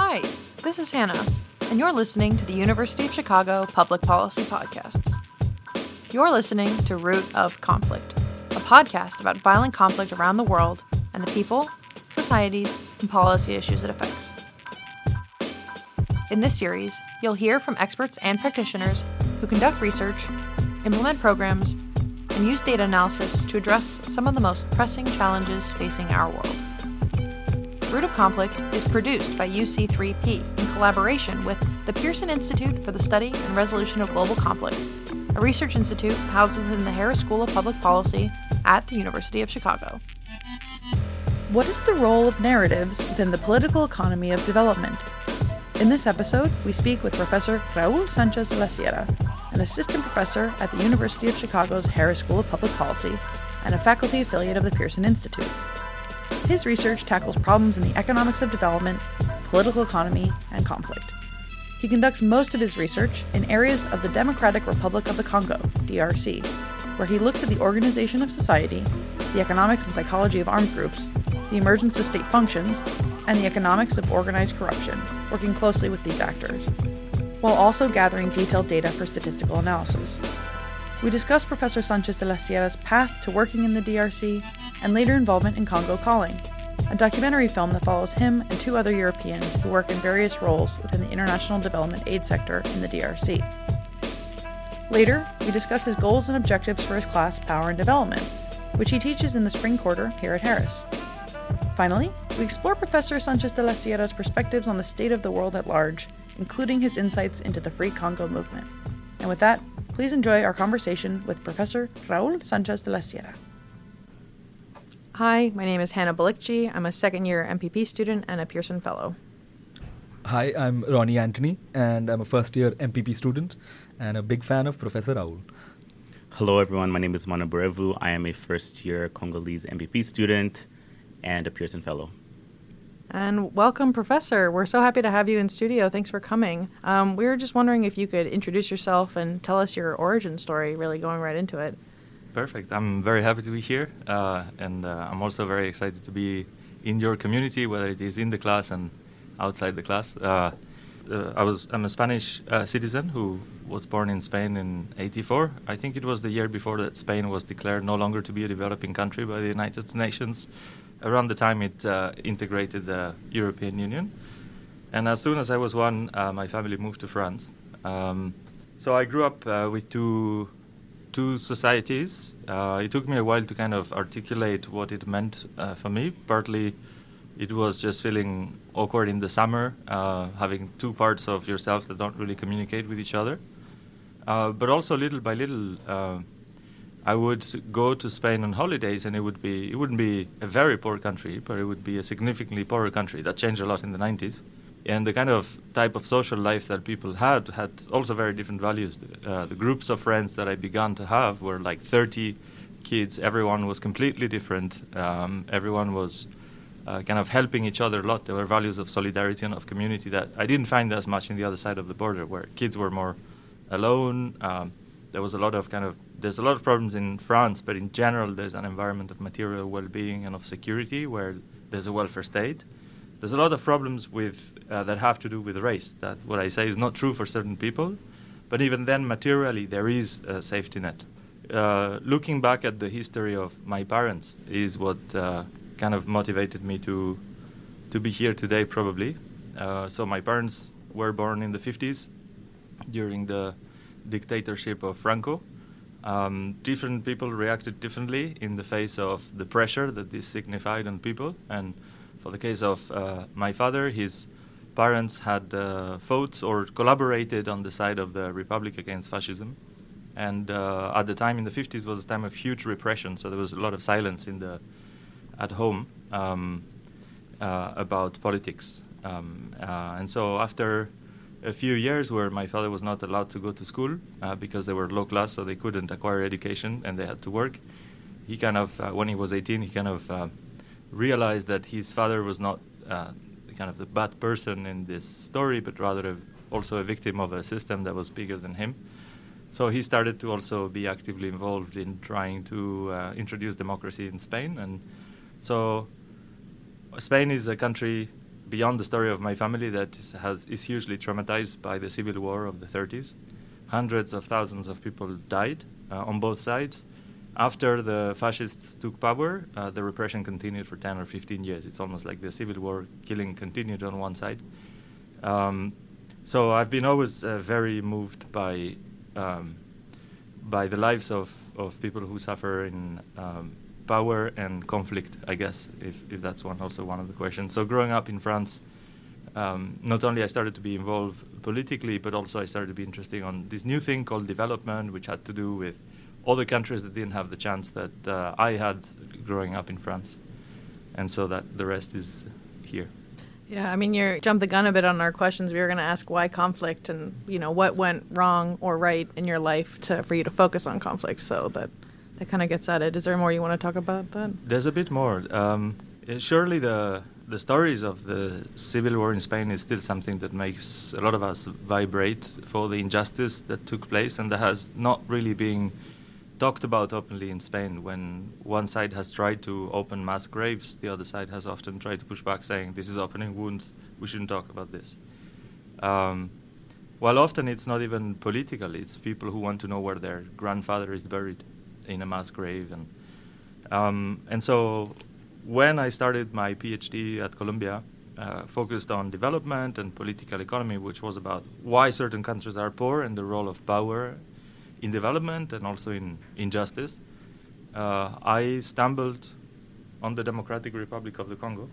Hi, this is Hannah, and you're listening to the University of Chicago Public Policy Podcasts. You're listening to Root of Conflict, a podcast about violent conflict around the world and the people, societies, and policy issues it affects. In this series, you'll hear from experts and practitioners who conduct research, implement programs, and use data analysis to address some of the most pressing challenges facing our world. Root of Conflict is produced by UC3P in collaboration with the Pearson Institute for the Study and Resolution of Global Conflict, a research institute housed within the Harris School of Public Policy at the University of Chicago. What is the role of narratives within the political economy of development? In this episode, we speak with Professor Raul Sanchez de la Sierra, an assistant professor at the University of Chicago's Harris School of Public Policy and a faculty affiliate of the Pearson Institute. His research tackles problems in the economics of development, political economy, and conflict. He conducts most of his research in areas of the Democratic Republic of the Congo, DRC, where he looks at the organization of society, the economics and psychology of armed groups, the emergence of state functions, and the economics of organized corruption, working closely with these actors, while also gathering detailed data for statistical analysis. We discuss Professor Sanchez de la Sierra's path to working in the DRC and later involvement in Congo Calling, a documentary film that follows him and two other Europeans who work in various roles within the international development aid sector in the DRC. Later, we discuss his goals and objectives for his class Power and Development, which he teaches in the spring quarter here at Harris. Finally, we explore Professor Sanchez de la Sierra's perspectives on the state of the world at large, including his insights into the Free Congo movement. And with that, please enjoy our conversation with Professor Raul Sanchez de la Sierra. Hi, my name is Hannah Balikci. I'm a second-year MPP student and a Pearson Fellow. Hi, I'm Rony Anthony, and I'm a first-year MPP student and a big fan of Professor Raul. Hello, everyone. My name is Manda Bwerevu. I am a first-year Congolese MPP student and a Pearson Fellow. And welcome, Professor. We're so happy to have you in studio. Thanks for coming. We were just wondering if you could introduce yourself and tell us your origin story, really going right into it. Perfect. I'm very happy to be here, and I'm also very excited to be in your community, whether it is in the class and outside the class. I'm a Spanish citizen who was born in Spain in '84. I think it was the year before that Spain was declared no longer to be a developing country by the United Nations, around the time it integrated the European Union. And as soon as I was one, my family moved to France. So I grew up with two societies. It took me a while to kind of articulate what it meant for me. Partly it was just feeling awkward in the summer, having two parts of yourself that don't really communicate with each other. But also little by little, I would go to Spain on holidays, and it wouldn't be a very poor country, but it would be a significantly poorer country. That changed a lot in the 90s. And the kind of type of social life that people had also very different values. The groups of friends that I began to have were like 30 kids. Everyone was completely different. Everyone was kind of helping each other a lot. There were values of solidarity and of community that I didn't find as much in the other side of the border, where kids were more alone. There's a lot of problems in France, but in general there's an environment of material well-being and of security where there's a welfare state. There's a lot of problems with that have to do with race. That what I say is not true for certain people, but even then, materially, there is a safety net. Looking back at the history of my parents is what kind of motivated me to be here today, probably. So my parents were born in the 50s during the dictatorship of Franco. Different people reacted differently in the face of the pressure that this signified on people. And for the case of my father, his parents had fought or collaborated on the side of the Republic against fascism. And at the time in the 50s was a time of huge repression, so there was a lot of silence at home about politics. And so after a few years where my father was not allowed to go to school because they were low class, so they couldn't acquire education and they had to work, he kind of, when he was 18, he kind of realized that his father was not kind of the bad person in this story, but rather also a victim of a system that was bigger than him. So he started to also be actively involved in trying to introduce democracy in Spain. And so Spain is a country beyond the story of my family that is hugely traumatized by the civil war of the 30s. Hundreds of thousands of people died on both sides. After the fascists took power, the repression continued for 10 or 15 years. It's almost like the civil war killing continued on one side. So I've been always very moved by the lives of people who suffer in power and conflict, I guess, if that's also one of the questions. So growing up in France, not only I started to be involved politically, but also I started to be interested on this new thing called development, which had to do with all the countries that didn't have the chance that I had growing up in France. And so that the rest is here. Yeah, I mean, you jumped the gun a bit on our questions. We were going to ask why conflict and, what went wrong or right in your life for you to focus on conflict. So that kind of gets at it. Is there more you want to talk about that? There's a bit more. Surely the stories of the civil war in Spain is still something that makes a lot of us vibrate for the injustice that took place, and that has not really been talked about openly in Spain. When one side has tried to open mass graves, the other side has often tried to push back, saying, this is opening wounds, we shouldn't talk about this. While often it's not even political, it's people who want to know where their grandfather is buried in a mass grave. And so when I started my PhD at Columbia, focused on development and political economy, which was about why certain countries are poor and the role of power in development and also in injustice, I stumbled on the Democratic Republic of the Congo.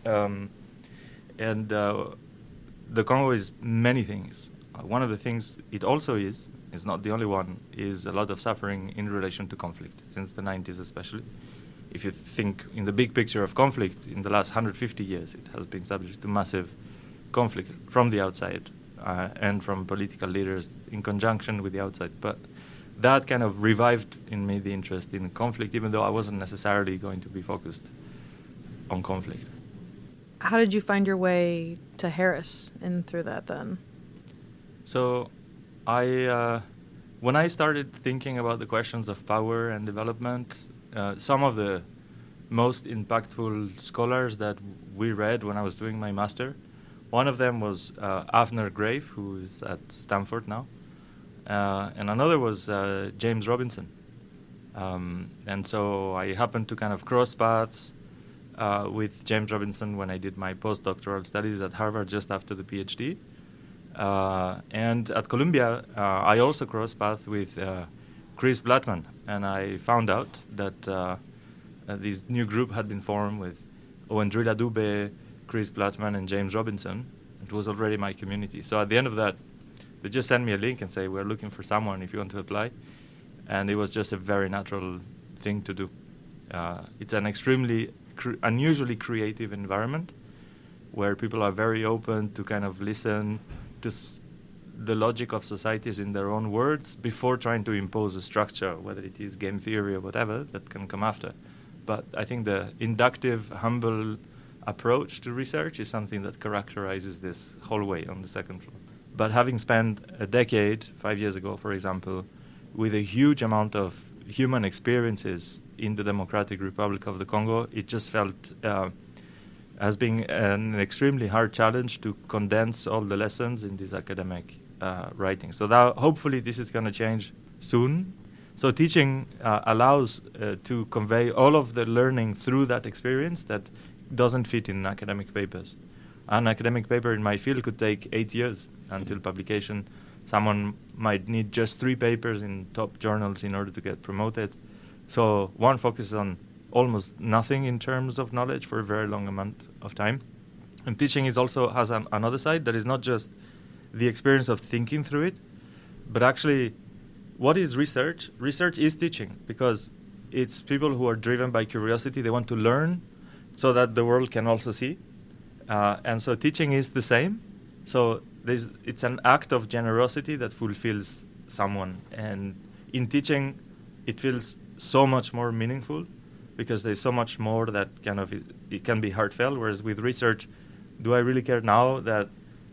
And the Congo is many things. One of the things it also is not the only one, is a lot of suffering in relation to conflict, since the 90s especially. If you think in the big picture of conflict, in the last 150 years, it has been subject to massive conflict from the outside and from political leaders in conjunction with the outside. But that kind of revived in me the interest in conflict, even though I wasn't necessarily going to be focused on conflict. How did you find your way to Harris and through that then? So when I started thinking about the questions of power and development, some of the most impactful scholars that we read when I was doing my master, one of them was Avner Grave, who is at Stanford now, and another was James Robinson. And so I happened to kind of cross paths with James Robinson when I did my postdoctoral studies at Harvard just after the PhD. And at Columbia, I also crossed paths with Chris Blattman, and I found out that this new group had been formed with Owendrila Dube, Chris Blattman, and James Robinson. It was already my community. So at the end of that, they just sent me a link and say, we're looking for someone if you want to apply. And it was just a very natural thing to do. It's an extremely unusually creative environment where people are very open to kind of listen to the logic of societies in their own words before trying to impose a structure, whether it is game theory or whatever, that can come after. But I think the inductive, humble approach to research is something that characterizes this hallway on the second floor. But having spent a decade, 5 years ago, for example, with a huge amount of human experiences in the Democratic Republic of the Congo, it just felt as being an extremely hard challenge to condense all the lessons in this academic writing. So that hopefully this is going to change soon. So teaching allows to convey all of the learning through that experience that doesn't fit in academic papers. An academic paper in my field could take 8 years until publication. Someone might need just 3 papers in top journals in order to get promoted. So one focuses on almost nothing in terms of knowledge for a very long amount of time. And teaching is also has another side that is not just the experience of thinking through it, but actually what is research? Research is teaching, because it's people who are driven by curiosity. They want to learn so that the world can also see. And so teaching is the same. So it's an act of generosity that fulfills someone. And in teaching, it feels so much more meaningful because there's so much more that it can be heartfelt. Whereas with research, do I really care now that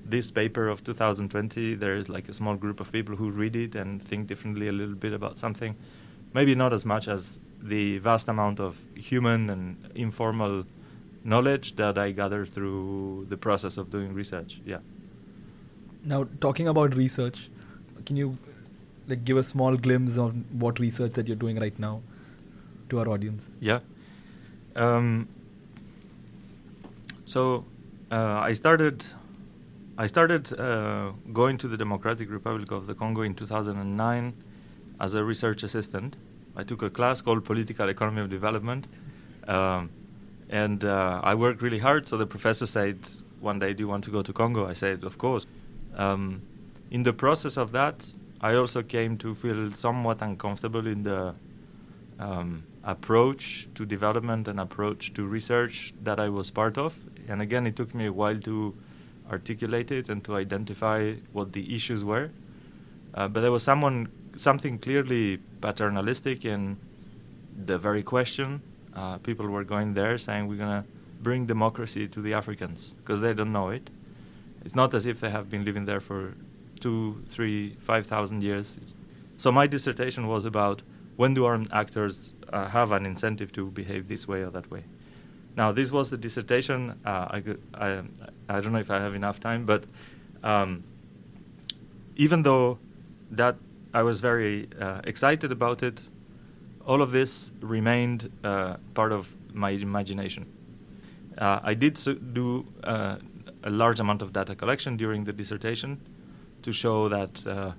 this paper of 2020, there is like a small group of people who read it and think differently a little bit about something? Maybe not as much as the vast amount of human and informal knowledge that I gather through the process of doing research. Yeah. Now, talking about research, can you give a small glimpse on what research that you're doing right now to our audience? Yeah. So I started going to the Democratic Republic of the Congo in 2009 as a research assistant. I took a class called Political Economy of Development, and I worked really hard. So the professor said, one day, do you want to go to Congo? I said, of course. In the process of that, I also came to feel somewhat uncomfortable in the approach to development and approach to research that I was part of. And again, it took me a while to articulate it and to identify what the issues were. But there was something clearly paternalistic in the very question. People were going there saying, we're going to bring democracy to the Africans, because they don't know it. It's not as if they have been living there for 2, 3, 5,000 years. So my dissertation was about, when do armed actors have an incentive to behave this way or that way? Now, this was the dissertation. I don't know if I have enough time, but even though that I was very excited about it, all of this remained part of my imagination. I did do a large amount of data collection during the dissertation to show that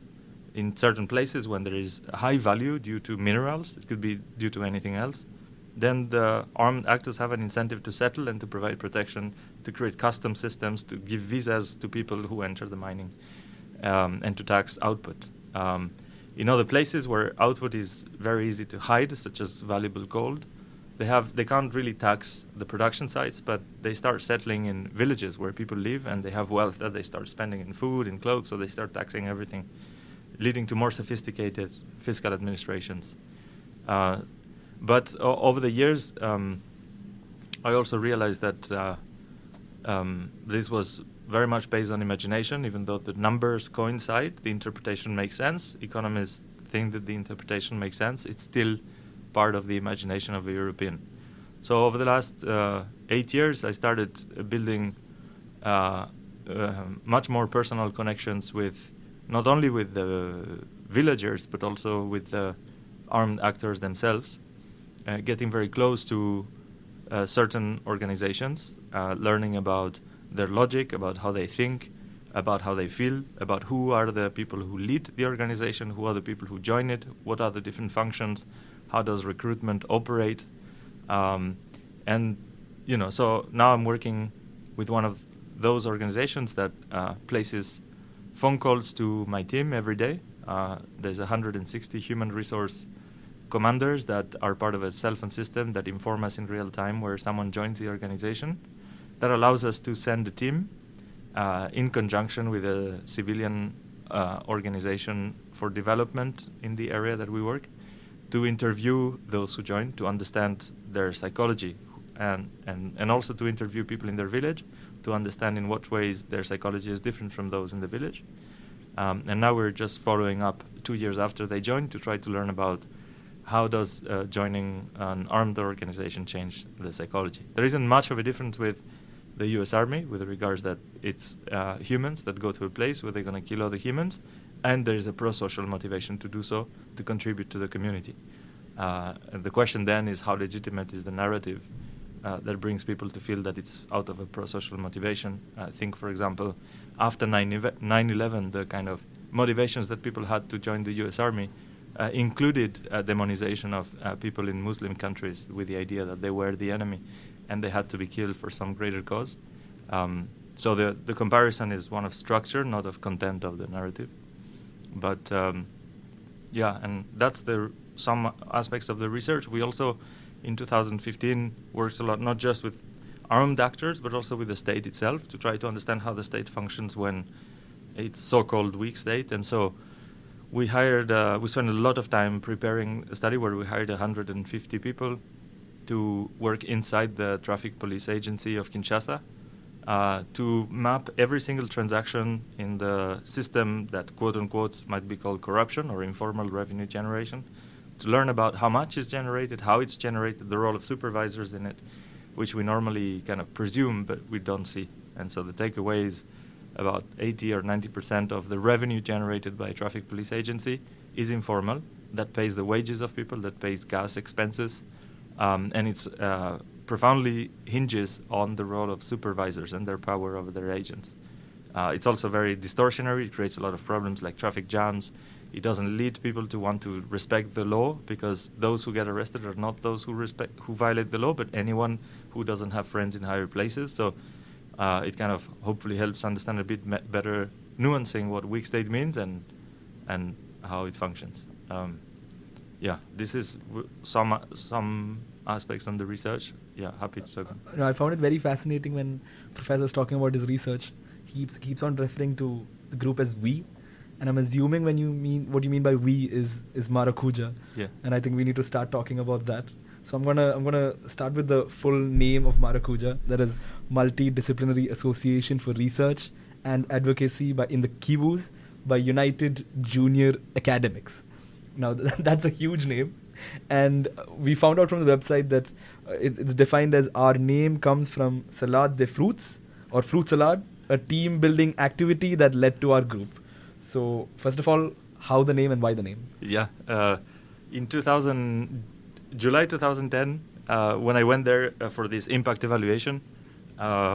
in certain places when there is high value due to minerals, it could be due to anything else, then the armed actors have an incentive to settle and to provide protection, to create custom systems, to give visas to people who enter the mining, and to tax output. In other places where output is very easy to hide, such as valuable gold, they can't really tax the production sites, but they start settling in villages where people live and they have wealth that they start spending in food, in clothes, so they start taxing everything, leading to more sophisticated fiscal administrations. But over the years, I also realized that this was very much based on imagination. Even though the numbers coincide, the interpretation makes sense. Economists think that the interpretation makes sense. It's still part of the imagination of a European. So over the last 8 years, I started building much more personal connections with, not only with the villagers, but also with the armed actors themselves, getting very close to certain organizations, learning about their logic, about how they think, about how they feel, about who are the people who lead the organization, who are the people who join it, what are the different functions, how does recruitment operate, and so now I'm working with one of those organizations that places phone calls to my team every day. There's 160 human resource commanders that are part of a cell phone system that inform us in real time where someone joins the organization. That allows us to send a team in conjunction with a civilian organization for development in the area that we work, to interview those who join, to understand their psychology, and also to interview people in their village, to understand in what ways their psychology is different from those in the village. And now we're just following up 2 years after they joined to try to learn about how does joining an armed organization change the psychology. There isn't much of a difference with the U.S. Army with regards that it's humans that go to a place where they're going to kill other humans, and there is a pro-social motivation to do so, to contribute to the community. And the question then is, how legitimate is the narrative that brings people to feel that it's out of a pro-social motivation? I think, for example, after 9/11, the kind of motivations that people had to join the U.S. Army included demonization of people in Muslim countries with the idea that they were the enemy and they had to be killed for some greater cause. So the comparison is one of structure, not of content of the narrative. But and that's some aspects of the research. We also, in 2015, worked a lot, not just with armed actors, but also with the state itself, to try to understand how the state functions when it's so-called weak state. And so we spent a lot of time preparing a study where we hired 150 people to work inside the traffic police agency of Kinshasa, to map every single transaction in the system that, quote-unquote, might be called corruption or informal revenue generation, to learn about how much is generated, how it's generated, the role of supervisors in it. which we normally kind of presume, but we don't see. And so the takeaway is about 80 or 90% of the revenue generated by a traffic police agency is informal. That pays the wages of people, that pays gas expenses, and it's profoundly hinges on the role of supervisors and their power over their agents. It's also very distortionary. It creates a lot of problems like traffic jams. It doesn't lead people to want to respect the law, because those who get arrested are not those who violate the law, but anyone who doesn't have friends in higher places. So it kind of hopefully helps understand a bit better nuancing what weak state means and how it functions. This is some aspects on the research. Yeah, happy to talk. I found it very fascinating when Professor's talking about his research. He keeps on referring to the group as we, and I'm assuming what you mean by we is Maracuja. Yeah. And I think we need to start talking about that. So I'm gonna start with the full name of Maracuja. That is Multidisciplinary Association for Research and Advocacy in the Kivus by United Junior Academics. Now that's a huge name, and we found out from the website that it's defined as our name comes from Salade de Fruits or Fruit Salad, a team building activity that led to our group. So first of all, how the name and why the name? Yeah, in July 2010, when I went there for this impact evaluation,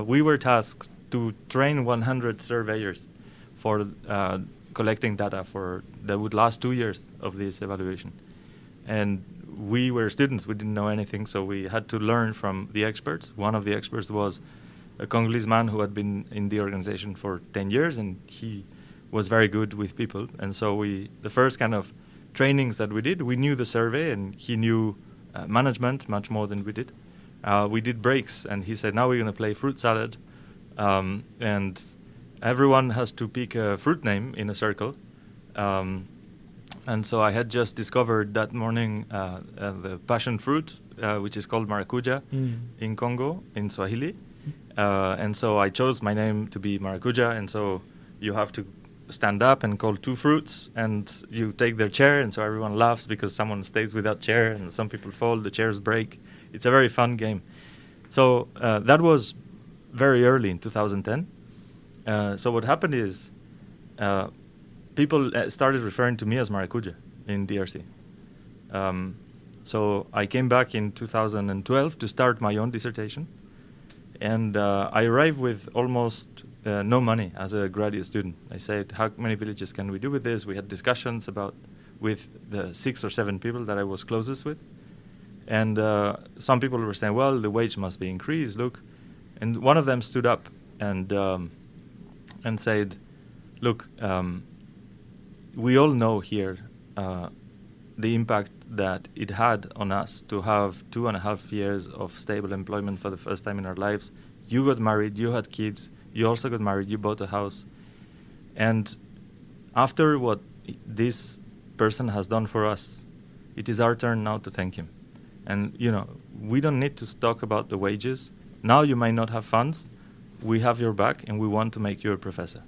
we were tasked to train 100 surveyors for collecting data that would last 2 years of this evaluation. And we were students, we didn't know anything, so we had to learn from the experts. One of the experts was a Congolese man who had been in the organization for 10 years, and he was very good with people. And so the first kind of trainings that we did, we knew the survey, and he knew management much more than we did. We did breaks, and he said, now we're going to play fruit salad, and everyone has to pick a fruit name in a circle. And so I had just discovered that morning the passion fruit, which is called maracuja in Congo, in Swahili. And so I chose my name to be Maracuja, and so you have to stand up and call two fruits, and you take their chair, and so everyone laughs because someone stays without chair, and some people fall, the chairs break. It's a very fun game. So that was very early in 2010. So what happened is people started referring to me as Maracuja in DRC. So I came back in 2012 to start my own dissertation. And I arrived with almost no money as a graduate student. I said, how many villages can we do with this? We had discussions with the 6 or 7 people that I was closest with. And some people were saying, well, the wage must be increased, look. And one of them stood up and said, look, we all know here the impact that it had on us to have 2.5 years of stable employment for the first time in our lives. You got married, you had kids, you also got married, you bought a house. And after what this person has done for us, it is our turn now to thank him. And, we don't need to talk about the wages. Now you might not have funds. We have your back, and we want to make you a professor.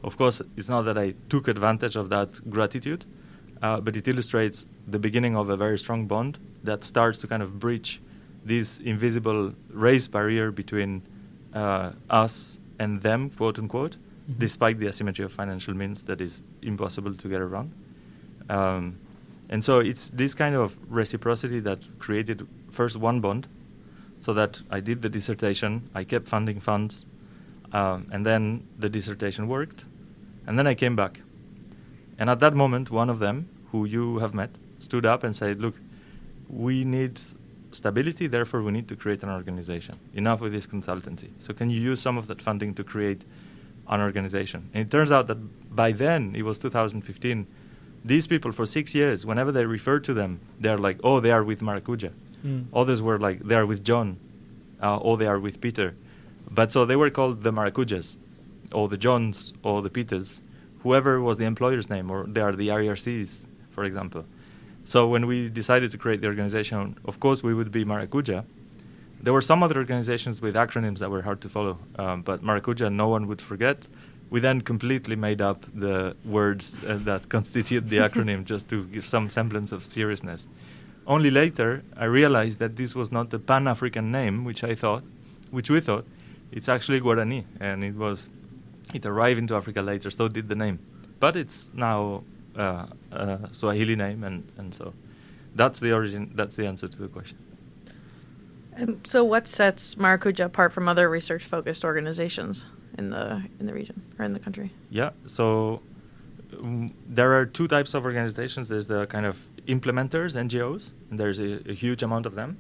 Of course, it's not that I took advantage of that gratitude, but it illustrates the beginning of a very strong bond that starts to kind of breach this invisible race barrier between us and them, quote unquote, despite the asymmetry of financial means that is impossible to get around. And so it's this kind of reciprocity that created first one bond, so that I did the dissertation, I kept funding funds, and then the dissertation worked, and then I came back. And at that moment, one of them, who you have met, stood up and said, look, we need stability, therefore we need to create an organization. Enough with this consultancy. So can you use some of that funding to create an organization? And it turns out that by then, it was 2015, these people for 6 years, whenever they refer to them, they're like, oh, they are with Maracuja. Others were like, they are with John, or they are with Peter. But so they were called the Maracujas, or the Johns, or the Peters, whoever was the employer's name, or they are the RERCs, for example. So when we decided to create the organization, of course we would be Maracuja. There were some other organizations with acronyms that were hard to follow, but Maracuja no one would forget. We then completely made up the words that constitute the acronym just to give some semblance of seriousness. Only later, I realized that this was not the Pan-African name, which we thought. It's actually Guarani, and it arrived into Africa later, so did the name. But it's now a Swahili name, and so that's the origin. That's the answer to the question. So what sets Maracuja apart from other research-focused organizations in the region or in the country? Yeah, so there are two types of organizations. There's the kind of implementers, NGOs, and there's a huge amount of them.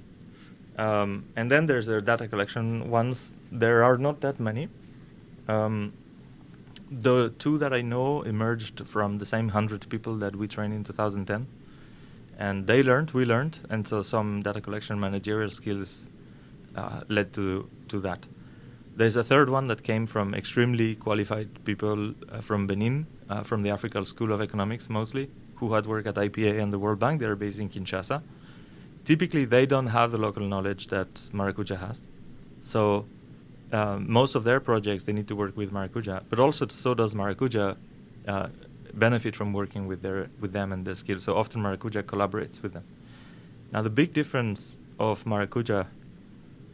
And then there's the data collection ones. There are not that many. The two that I know emerged from the same 100 people that we trained in 2010. And they learned, we learned, and so some data collection managerial skills led to that. There's a third one that came from extremely qualified people from Benin, from the African School of Economics mostly, who had worked at IPA and the World Bank. They're based in Kinshasa. Typically, they don't have the local knowledge that Maracuja has. So most of their projects, they need to work with Maracuja, but also so does Maracuja benefit from working with them and their skills. So often Maracuja collaborates with them. Now the big difference of Maracuja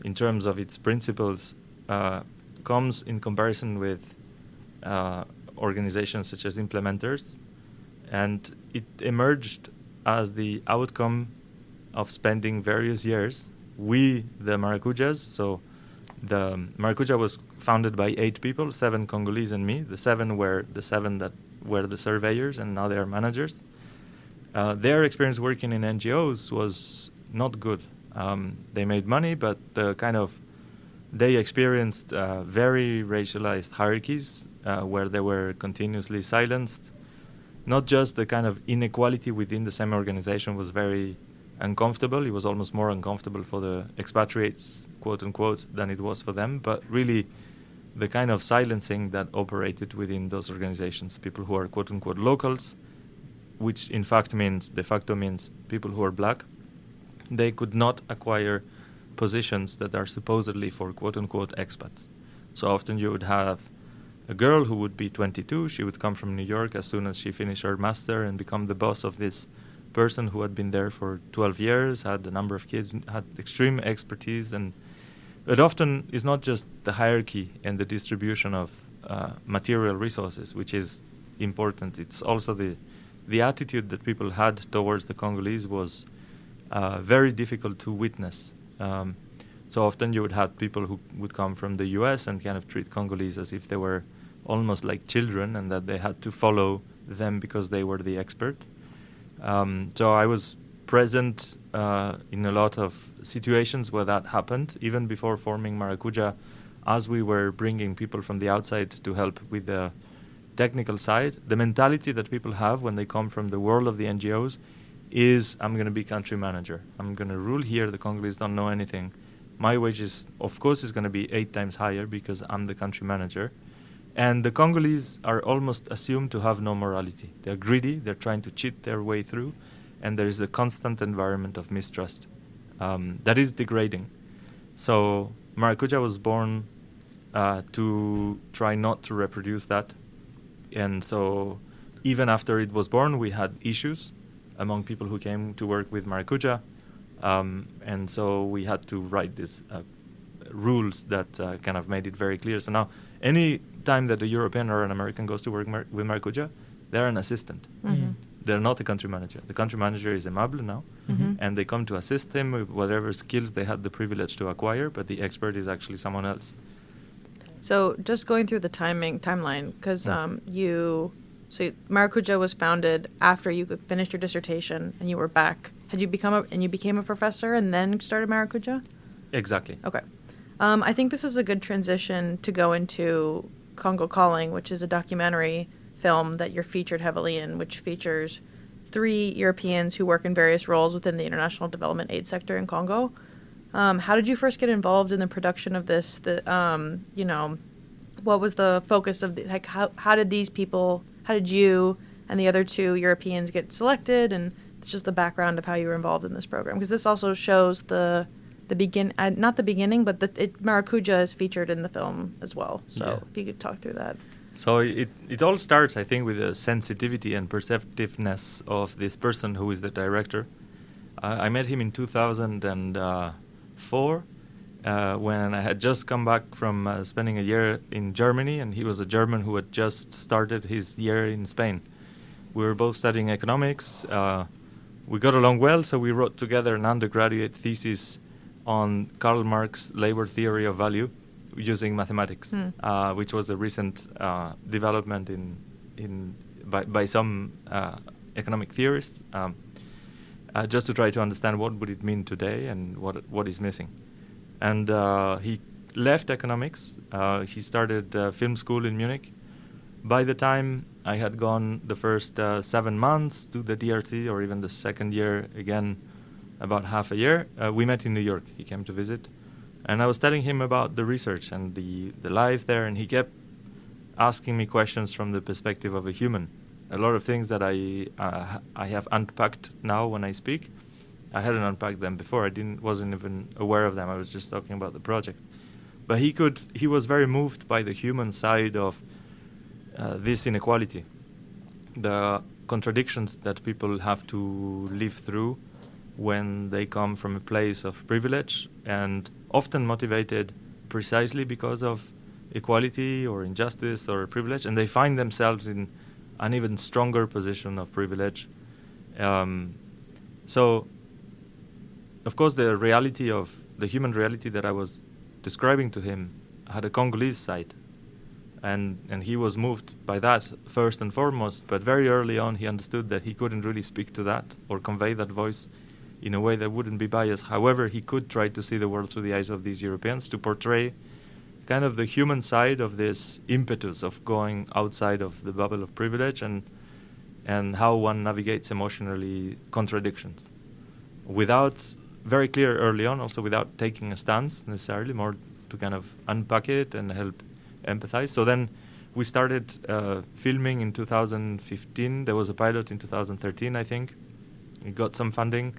in terms of its principles comes in comparison with organizations such as implementers, and it emerged as the outcome of spending various years. We, the Maracujas, so the Maracuja was founded by 8 people, 7 Congolese and me. The 7 were the 7 that were the surveyors, and now they are managers. Their experience working in NGOs was not good. They made money, but they experienced very racialized hierarchies where they were continuously silenced. Not just the kind of inequality within the same organization was very uncomfortable. It was almost more uncomfortable for the expatriates, quote unquote, than it was for them, but really the kind of silencing that operated within those organizations, people who are quote unquote locals, which in fact de facto means people who are black, they could not acquire positions that are supposedly for quote unquote expats. So often you would have a girl who would be 22, she would come from New York as soon as she finished her master and become the boss of this person who had been there for 12 years, had a number of kids, had extreme expertise, and it often is not just the hierarchy and the distribution of material resources, which is important. It's also the attitude that people had towards the Congolese was very difficult to witness. So often you would have people who would come from the US and kind of treat Congolese as if they were almost like children and that they had to follow them because they were the expert. So I was present in a lot of situations where that happened, even before forming Maracuja, as we were bringing people from the outside to help with the technical side. The mentality that people have when they come from the world of the NGOs is, I'm going to be country manager. I'm going to rule here. The Congolese don't know anything. My wages, of course, is going to be 8 times higher because I'm the country manager. And the Congolese are almost assumed to have no morality. They're greedy. They're trying to cheat their way through. And there is a constant environment of mistrust that is degrading. So Maracuja was born to try not to reproduce that. And so even after it was born, we had issues among people who came to work with Maracuja. And so we had to write these rules that kind of made it very clear. So now any time that a European or an American goes to work with Maracuja, they're an assistant. Mm-hmm. They're not a country manager. The country manager is Aimable now, and they come to assist him with whatever skills they had the privilege to acquire, but the expert is actually someone else. So just going through the timeline, because Maracuja was founded after you finished your dissertation and you were back. You became a professor and then started Maracuja? Exactly. Okay. I think this is a good transition to go into Congo Calling, which is a documentary film that you're featured heavily in, which features 3 Europeans who work in various roles within the international development aid sector in Congo. How did you first get involved in the production of this? What was the focus of how did you and the other 2 Europeans get selected, and just the background of how you were involved in this program? Because this also shows not the beginning, but Maracuja is featured in the film as well. So if you could talk through that. So it all starts, I think, with the sensitivity and perceptiveness of this person who is the director. I met him in 2004 when I had just come back from spending a year in Germany, and he was a German who had just started his year in Spain. We were both studying economics. We got along well, so we wrote together an undergraduate thesis on Karl Marx's labor theory of value using mathematics, which was a recent development by some economic theorists, just to try to understand what would it mean today and what is missing. And he left economics. He started film school in Munich. By the time I had gone the first 7 months to the DRC, or even the second year, again, about half a year, we met in New York. He came to visit. And I was telling him about the research and the life there, and he kept asking me questions from the perspective of a human. A lot of things that I have unpacked now when I speak, I hadn't unpacked them before. Wasn't even aware of them. I was just talking about the project. But he was very moved by the human side of this inequality, the contradictions that people have to live through when they come from a place of privilege, and often motivated precisely because of equality or injustice or privilege, and they find themselves in an even stronger position of privilege. So, of course, the human reality that I was describing to him had a Congolese side, and he was moved by that first and foremost, but very early on he understood that he couldn't really speak to that or convey that voice in a way that wouldn't be biased. However, he could try to see the world through the eyes of these Europeans, to portray kind of the human side of this impetus of going outside of the bubble of privilege, and how one navigates emotionally contradictions. Without, very clear early on, also without taking a stance necessarily, more to kind of unpack it and help empathize. So then we started filming in 2015. There was a pilot in 2013, I think. We got some funding.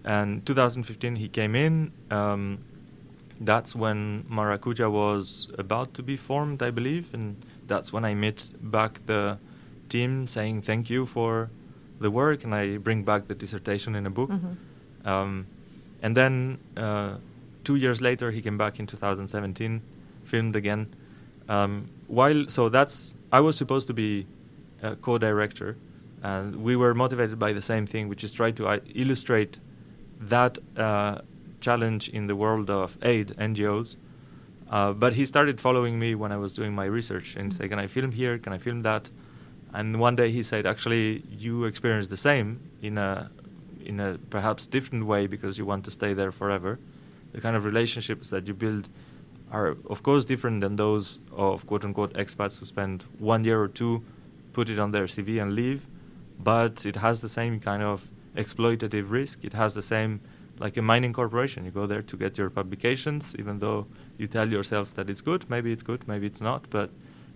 And 2015 he came in. That's when Maracuja was about to be formed, I believe. And that's when I met back the team saying thank you for the work. And I bring back the dissertation in a book. Mm-hmm. And then 2 years later, he came back in 2017, filmed again. I was supposed to be a co-director, and we were motivated by the same thing, which is try to illustrate that challenge in the world of aid, NGOs. But he started following me when I was doing my research and say, can I film here? Can I film that? And one day he said, actually, you experience the same in a perhaps different way because you want to stay there forever. The kind of relationships that you build are, of course, different than those of quote-unquote expats who spend 1 year or two, put it on their CV and leave. But it has the same kind of exploitative risk. It has the same, like a mining corporation. You go there to get your publications, even though you tell yourself that it's good, maybe it's not. But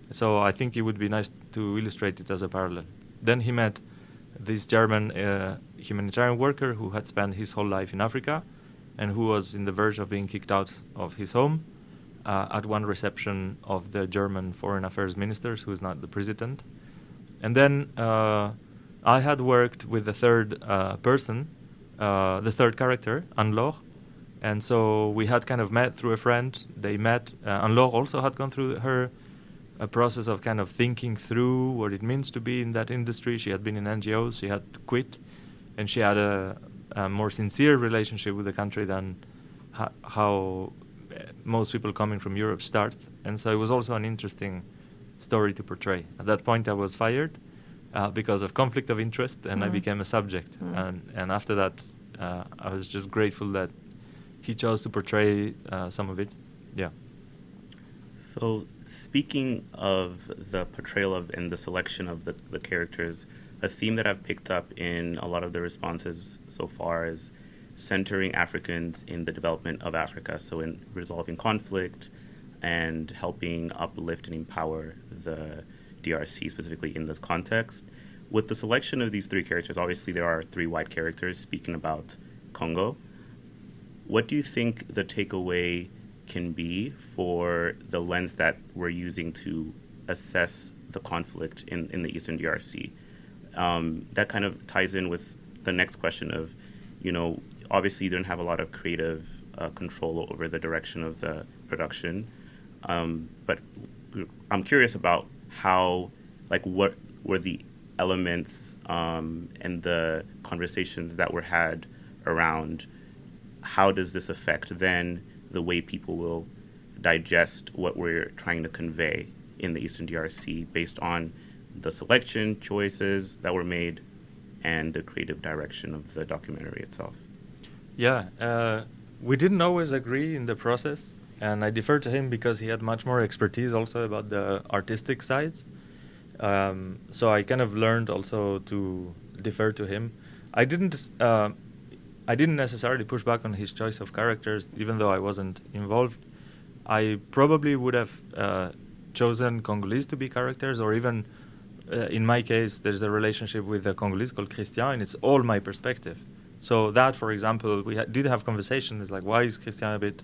so I think it would be nice to illustrate it as a parallel. Then he met this German humanitarian worker who had spent his whole life in Africa and who was in the verge of being kicked out of his home at one reception of the German foreign affairs ministers, who is not the president. And then I had worked with the third person, the third character, Anne-Laure. And so we had kind of met through a friend. They met. Anne-Laure also had gone through a process of kind of thinking through what it means to be in that industry. She had been in NGOs. She had quit. And she had a more sincere relationship with the country than how most people coming from Europe start. And so it was also an interesting story to portray. At that point, I was fired because of conflict of interest, and I became a subject. And after that, I was just grateful that he chose to portray some of it. Yeah. So speaking of the portrayal of and the selection of the characters, a theme that I've picked up in a lot of the responses so far is centering Africans in the development of Africa, so in resolving conflict and helping uplift and empower the DRC, specifically in this context. With the selection of these three characters, obviously there are three white characters speaking about Congo. What do you think the takeaway can be for the lens that we're using to assess the conflict in the Eastern DRC? That kind of ties in with the next question of, obviously you didn't have a lot of creative control over the direction of the production. But I'm curious about what were the elements and the conversations that were had around how does this affect then the way people will digest what we're trying to convey in the Eastern DRC based on the selection choices that were made and the creative direction of the documentary itself. Yeah, we didn't always agree in the process, and I defer to him because he had much more expertise also about the artistic sides. So I kind of learned also to defer to him. I didn't necessarily push back on his choice of characters, even though I wasn't involved. I probably would have chosen Congolese to be characters, or even in my case, there's a relationship with a Congolese called Christian, and it's all my perspective. So that, for example, we did have conversations like, why is Christian a bit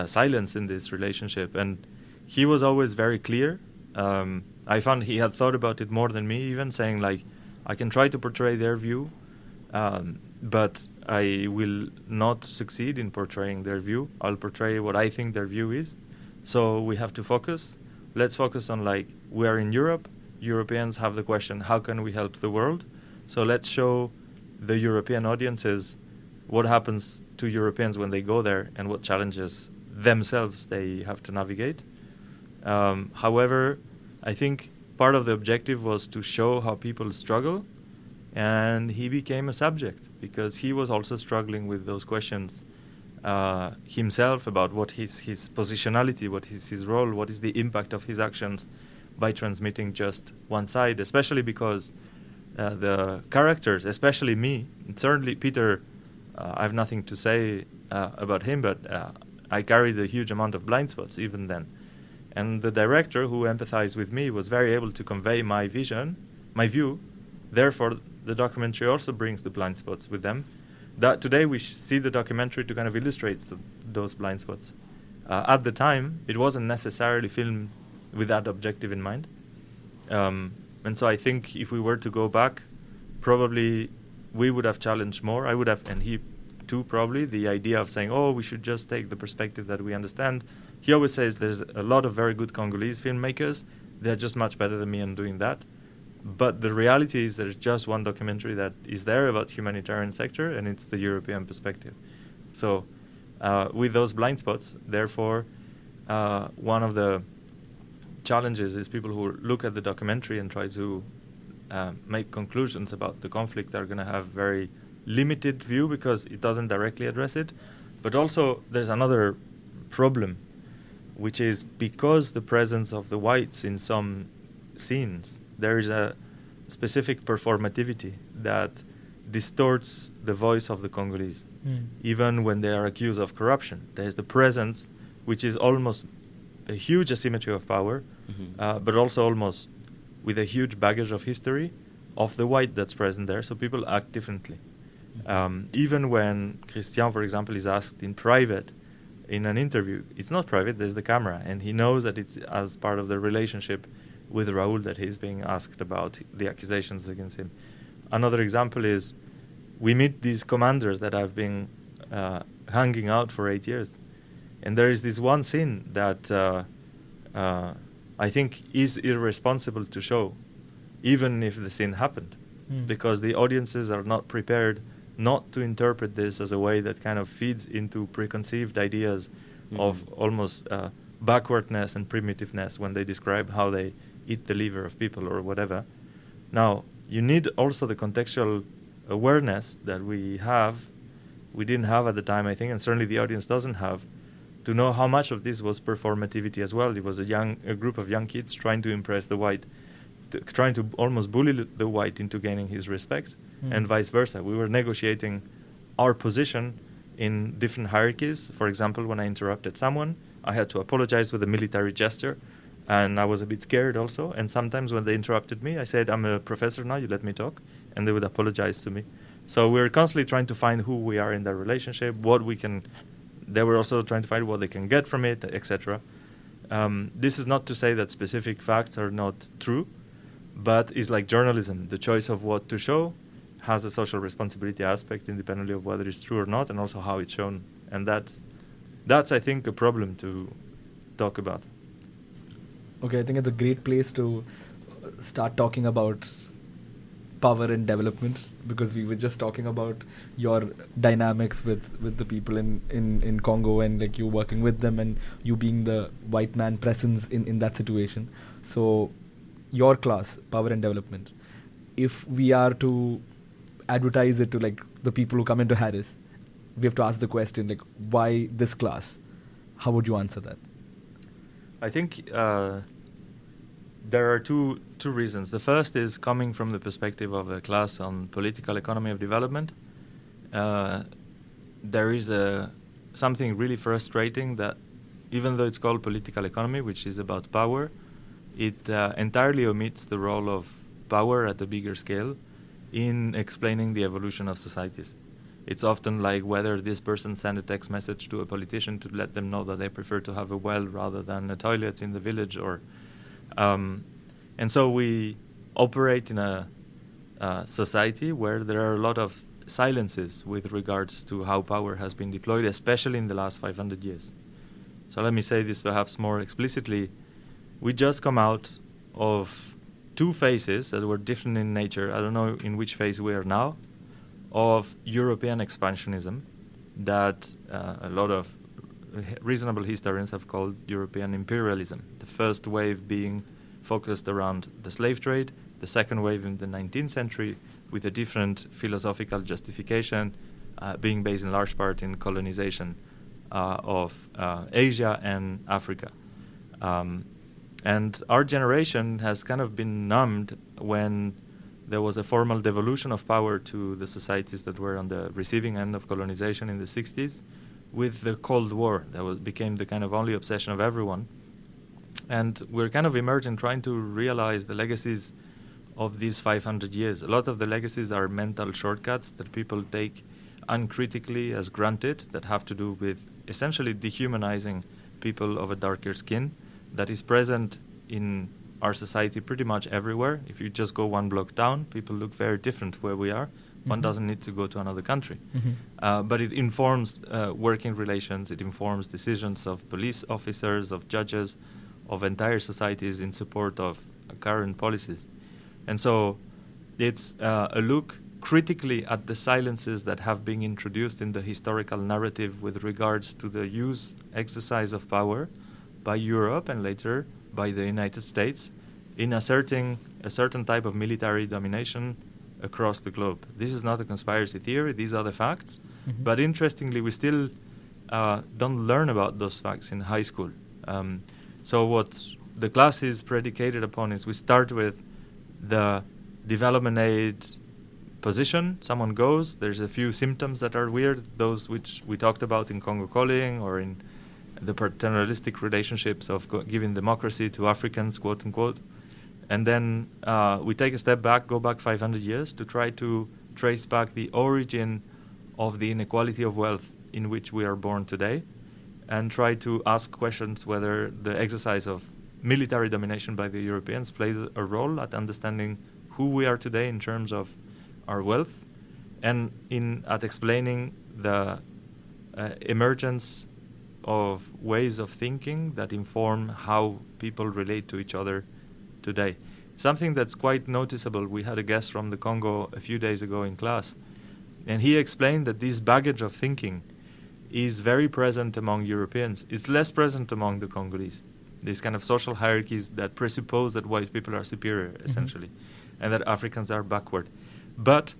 silent in this relationship? And he was always very clear. I found he had thought about it more than me, even saying like, I can try to portray their view, but I will not succeed in portraying their view. I'll portray what I think their view is. So we have to focus. Let's focus on we are in Europe. Europeans have the question, how can we help the world? So let's show the European audiences what happens to Europeans when they go there and what challenges themselves they have to navigate. However, I think part of the objective was to show how people struggle, and he became a subject because he was also struggling with those questions himself about what is his positionality, what is his role, what is the impact of his actions by transmitting just one side, especially because the characters, especially me, and certainly Peter, I have nothing to say about him, but I carried a huge amount of blind spots even then. And the director, who empathized with me, was very able to convey my vision, my view. Therefore, the documentary also brings the blind spots with them. That today we see the documentary to kind of illustrate those blind spots. At the time, it wasn't necessarily filmed with that objective in mind. And so I think if we were to go back, probably we would have challenged more. I would have, and he too probably, the idea of saying, oh, we should just take the perspective that we understand. He always says there's a lot of very good Congolese filmmakers. They're just much better than me in doing that. But the reality is there's just one documentary that is there about humanitarian sector, and it's the European perspective. So with those blind spots, therefore, one of the challenges is people who look at the documentary and try to make conclusions about the conflict are going to have very limited view because it doesn't directly address it. But also there's another problem, which is because the presence of the whites in some scenes, there is a specific performativity that distorts the voice of the Congolese. Even when they are accused of corruption, there's the presence, which is almost a huge asymmetry of power, but also almost with a huge baggage of history of the white that's present there, so people act differently. Even when Christian, for example, is asked in private in an interview, it's not private, there's the camera, and he knows that it's as part of the relationship with Raul that he's being asked about the accusations against him. Another example is we meet these commanders that have been hanging out for 8 years. And there is this one scene that I think is irresponsible to show, even if the scene happened, because the audiences are not prepared not to interpret this as a way that kind of feeds into preconceived ideas of almost backwardness and primitiveness when they describe how they eat the liver of people or whatever. Now, you need also the contextual awareness that we didn't have at the time, I think, and certainly the audience doesn't have, to know how much of this was performativity as well. It was a group of young kids trying to impress the white, trying to almost bully the white into gaining his respect, and vice versa. We were negotiating our position in different hierarchies. For example, when I interrupted someone, I had to apologize with a military gesture, and I was a bit scared also. And sometimes when they interrupted me, I said, I'm a professor now, you let me talk, and they would apologize to me. So we're constantly trying to find who we are in that relationship, what we can. They were also trying to find what they can get from it, etc. This is not to say that specific facts are not true, but it's like journalism, the choice of what to show has a social responsibility aspect independently of whether it's true or not, and also how it's shown. And that's I think, a problem to talk about. Okay, I think it's a great place to start talking about power and development, because we were just talking about your dynamics with the people in Congo, and like you working with them and you being the white man presence in that situation. So your class, power and development, if we are to advertise it to like the people who come into Harris, we have to ask the question like, why this class? How would you answer that? I think there are two reasons. The first is coming from the perspective of a class on political economy of development. There is something really frustrating that even though it's called political economy, which is about power, it entirely omits the role of power at a bigger scale in explaining the evolution of societies. It's often like whether this person sent a text message to a politician to let them know that they prefer to have a well rather than a toilet in the village, or and so we operate in a society where there are a lot of silences with regards to how power has been deployed, especially in the last 500 years. So let me say this perhaps more explicitly. We just come out of two phases that were different in nature. I don't know in which phase we are now, of European expansionism that a lot of reasonable historians have called European imperialism. The first wave being focused around the slave trade, the second wave in the 19th century with a different philosophical justification, being based in large part in colonization of Asia and Africa. And our generation has kind of been numbed when there was a formal devolution of power to the societies that were on the receiving end of colonization in the 60s, with the Cold War that became the kind of only obsession of everyone. And we're kind of emerging trying to realize the legacies of these 500 years. A lot of the legacies are mental shortcuts that people take uncritically as granted, that have to do with essentially dehumanizing people of a darker skin, that is present in our society pretty much everywhere. If you just go one block down, people look very different where we are. One doesn't need to go to another country. But it informs working relations, it informs decisions of police officers, of judges, of entire societies in support of current policies. And so it's a look critically at the silences that have been introduced in the historical narrative with regards to the exercise of power by Europe and later by the United States in asserting a certain type of military domination across the globe. This is not a conspiracy theory, these are the facts. But interestingly, we still don't learn about those facts in high school. So what the class is predicated upon is we start with the development aid position. Someone goes, there's a few symptoms that are weird, those which we talked about in Congo calling or in the paternalistic relationships of giving democracy to Africans, quote unquote. And then we take a step back, go back 500 years to try to trace back the origin of the inequality of wealth in which we are born today, and try to ask questions whether the exercise of military domination by the Europeans played a role at understanding who we are today in terms of our wealth, and at explaining the emergence of ways of thinking that inform how people relate to each other today. Something that's quite noticeable, we had a guest from the Congo a few days ago in class, and he explained that this baggage of thinking is very present among Europeans. It's less present among the Congolese. These kind of social hierarchies that presuppose that white people are superior, essentially, and that Africans are backward. But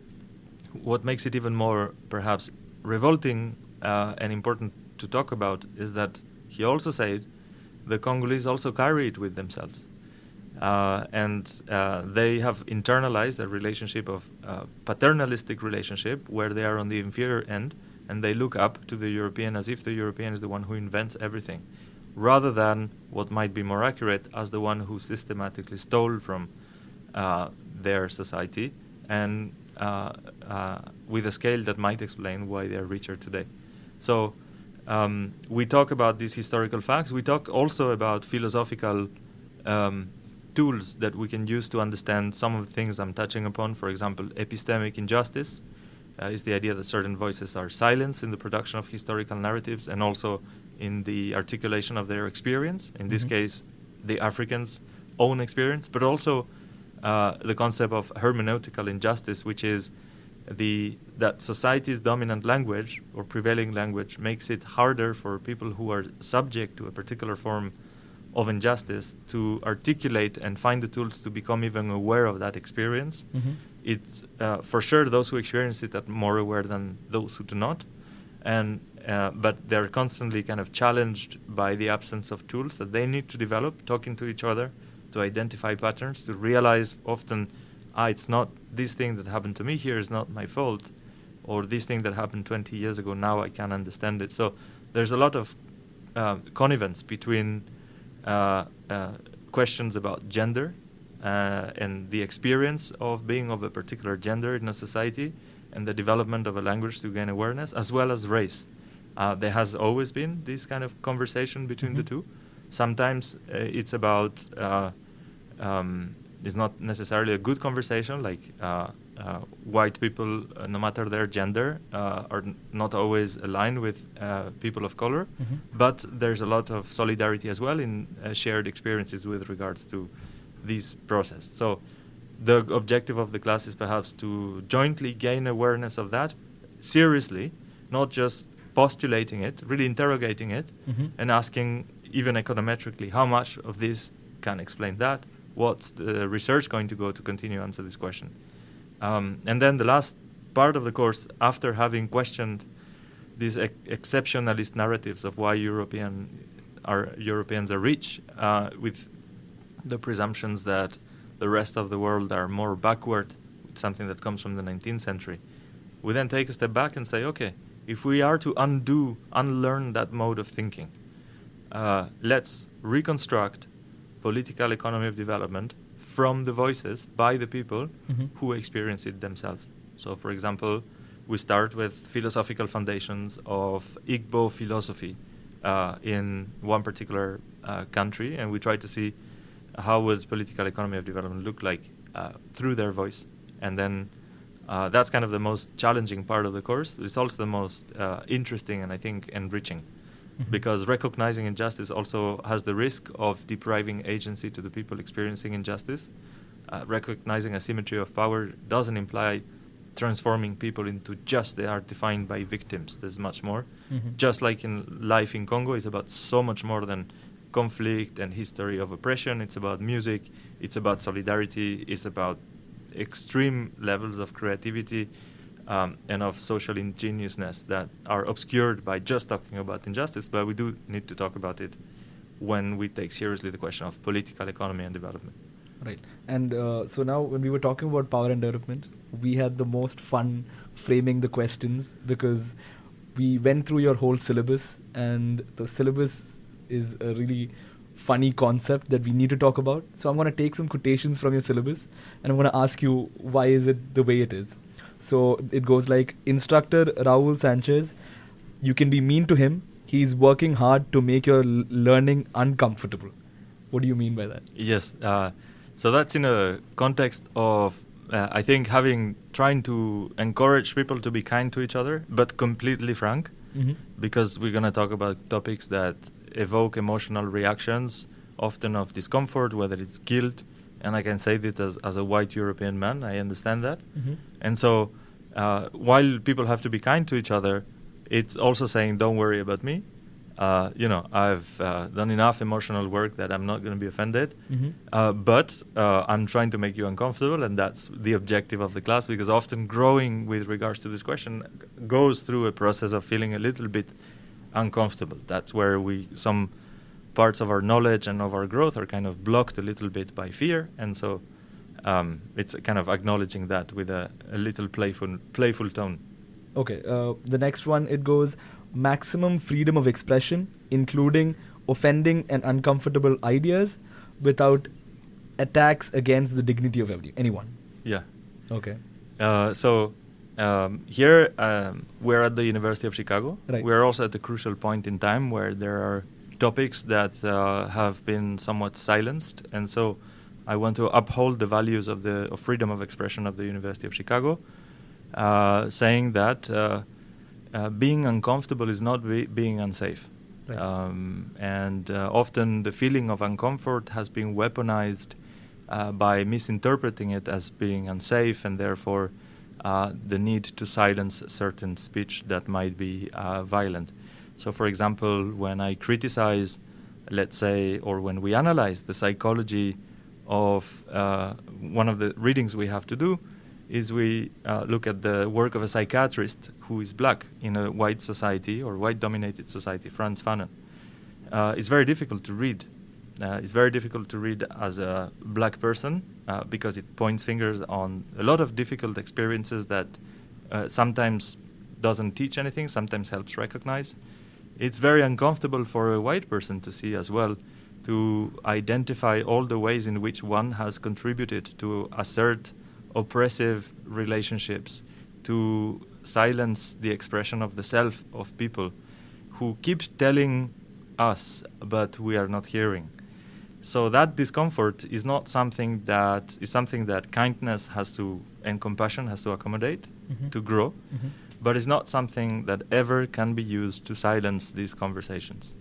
what makes it even more, perhaps, revolting and important to talk about is that he also said the Congolese also carry it with themselves. And they have internalized a relationship of paternalistic relationship where they are on the inferior end and they look up to the European as if the European is the one who invents everything, rather than what might be more accurate as the one who systematically stole from their society and with a scale that might explain why they are richer today. So we talk about these historical facts. We talk also about philosophical tools that we can use to understand some of the things I'm touching upon. For example, epistemic injustice is the idea that certain voices are silenced in the production of historical narratives and also in the articulation of their experience. In this case, the Africans' own experience, but also the concept of hermeneutical injustice, which is that society's dominant language or prevailing language makes it harder for people who are subject to a particular form of injustice to articulate and find the tools to become even aware of that experience. It's for sure those who experience it are more aware than those who do not, but they're constantly kind of challenged by the absence of tools that they need to develop, talking to each other, to identify patterns, to realize often, it's not this thing that happened to me here is not my fault, or this thing that happened 20 years ago, now I can understand it. So there's a lot of connivence between questions about gender and the experience of being of a particular gender in a society and the development of a language to gain awareness, as well as race. There has always been this kind of conversation between the two. Sometimes it's about, it's not necessarily a good conversation, like white people, no matter their gender, are not always aligned with people of color, but there's a lot of solidarity as well in shared experiences with regards to this process. So the objective of the class is perhaps to jointly gain awareness of that seriously, not just postulating it, really interrogating it, and asking even econometrically how much of this can explain that, what's the research going to go to continue to answer this question. And then the last part of the course, after having questioned these exceptionalist narratives of why Europeans are rich, with the presumptions that the rest of the world are more backward, something that comes from the 19th century, we then take a step back and say, okay, if we are to unlearn that mode of thinking, let's reconstruct political economy of development from the voices by the people who experience it themselves. So, for example, we start with philosophical foundations of Igbo philosophy in one particular country, and we try to see how would political economy of development look like through their voice. And then that's kind of the most challenging part of the course. It's also the most interesting and I think enriching, because recognizing injustice also has the risk of depriving agency to the people experiencing injustice. Recognizing asymmetry of power doesn't imply transforming people into just they are defined by victims. There's much more. Just like in life in Congo is about so much more than conflict and history of oppression. It's about music, it's about solidarity, it's about extreme levels of creativity and of social ingenuousness that are obscured by just talking about injustice, but we do need to talk about it when we take seriously the question of political economy and development. Right. And so now when we were talking about power and development, we had the most fun framing the questions because we went through your whole syllabus, and the syllabus is a really funny concept that we need to talk about. So I'm going to take some quotations from your syllabus and I'm going to ask you why is it the way it is. So it goes like, instructor Raul Sanchez, you can be mean to him. He's working hard to make your learning uncomfortable. What do you mean by that? Yes. So that's in a context of, I think, trying to encourage people to be kind to each other, but completely frank, because we're going to talk about topics that evoke emotional reactions, often of discomfort, whether it's guilt, and I can say that as a white European man, I understand that. And so while people have to be kind to each other, it's also saying, don't worry about me. I've done enough emotional work that I'm not going to be offended, but I'm trying to make you uncomfortable, and that's the objective of the class, because often growing with regards to this question goes through a process of feeling a little bit uncomfortable. That's where some parts of our knowledge and of our growth are kind of blocked a little bit by fear, and so it's kind of acknowledging that with a little playful tone. Okay, the next one, it goes, maximum freedom of expression, including offending and uncomfortable ideas without attacks against the dignity of anyone. Yeah. Okay. So here we're at the University of Chicago. Right. We're also at the crucial point in time where there are topics that have been somewhat silenced. And so I want to uphold the values of freedom of expression of the University of Chicago, saying that being uncomfortable is not being unsafe. Right. Often the feeling of uncomfort has been weaponized by misinterpreting it as being unsafe, and therefore the need to silence certain speech that might be violent. So, for example, when I criticize, let's say, or when we analyze the psychology of one of the readings we have to do, is we look at the work of a psychiatrist who is black in a white society or white-dominated society, Frantz Fanon. It's very difficult to read. It's very difficult to read as a black person because it points fingers on a lot of difficult experiences that sometimes doesn't teach anything, sometimes helps recognize. It's very uncomfortable for a white person to see as well, to identify all the ways in which one has contributed to assert oppressive relationships, to silence the expression of the self of people who keep telling us, but we are not hearing. So that discomfort is not something that is something that kindness has to and compassion has to accommodate, to grow, but it's not something that ever can be used to silence these conversations.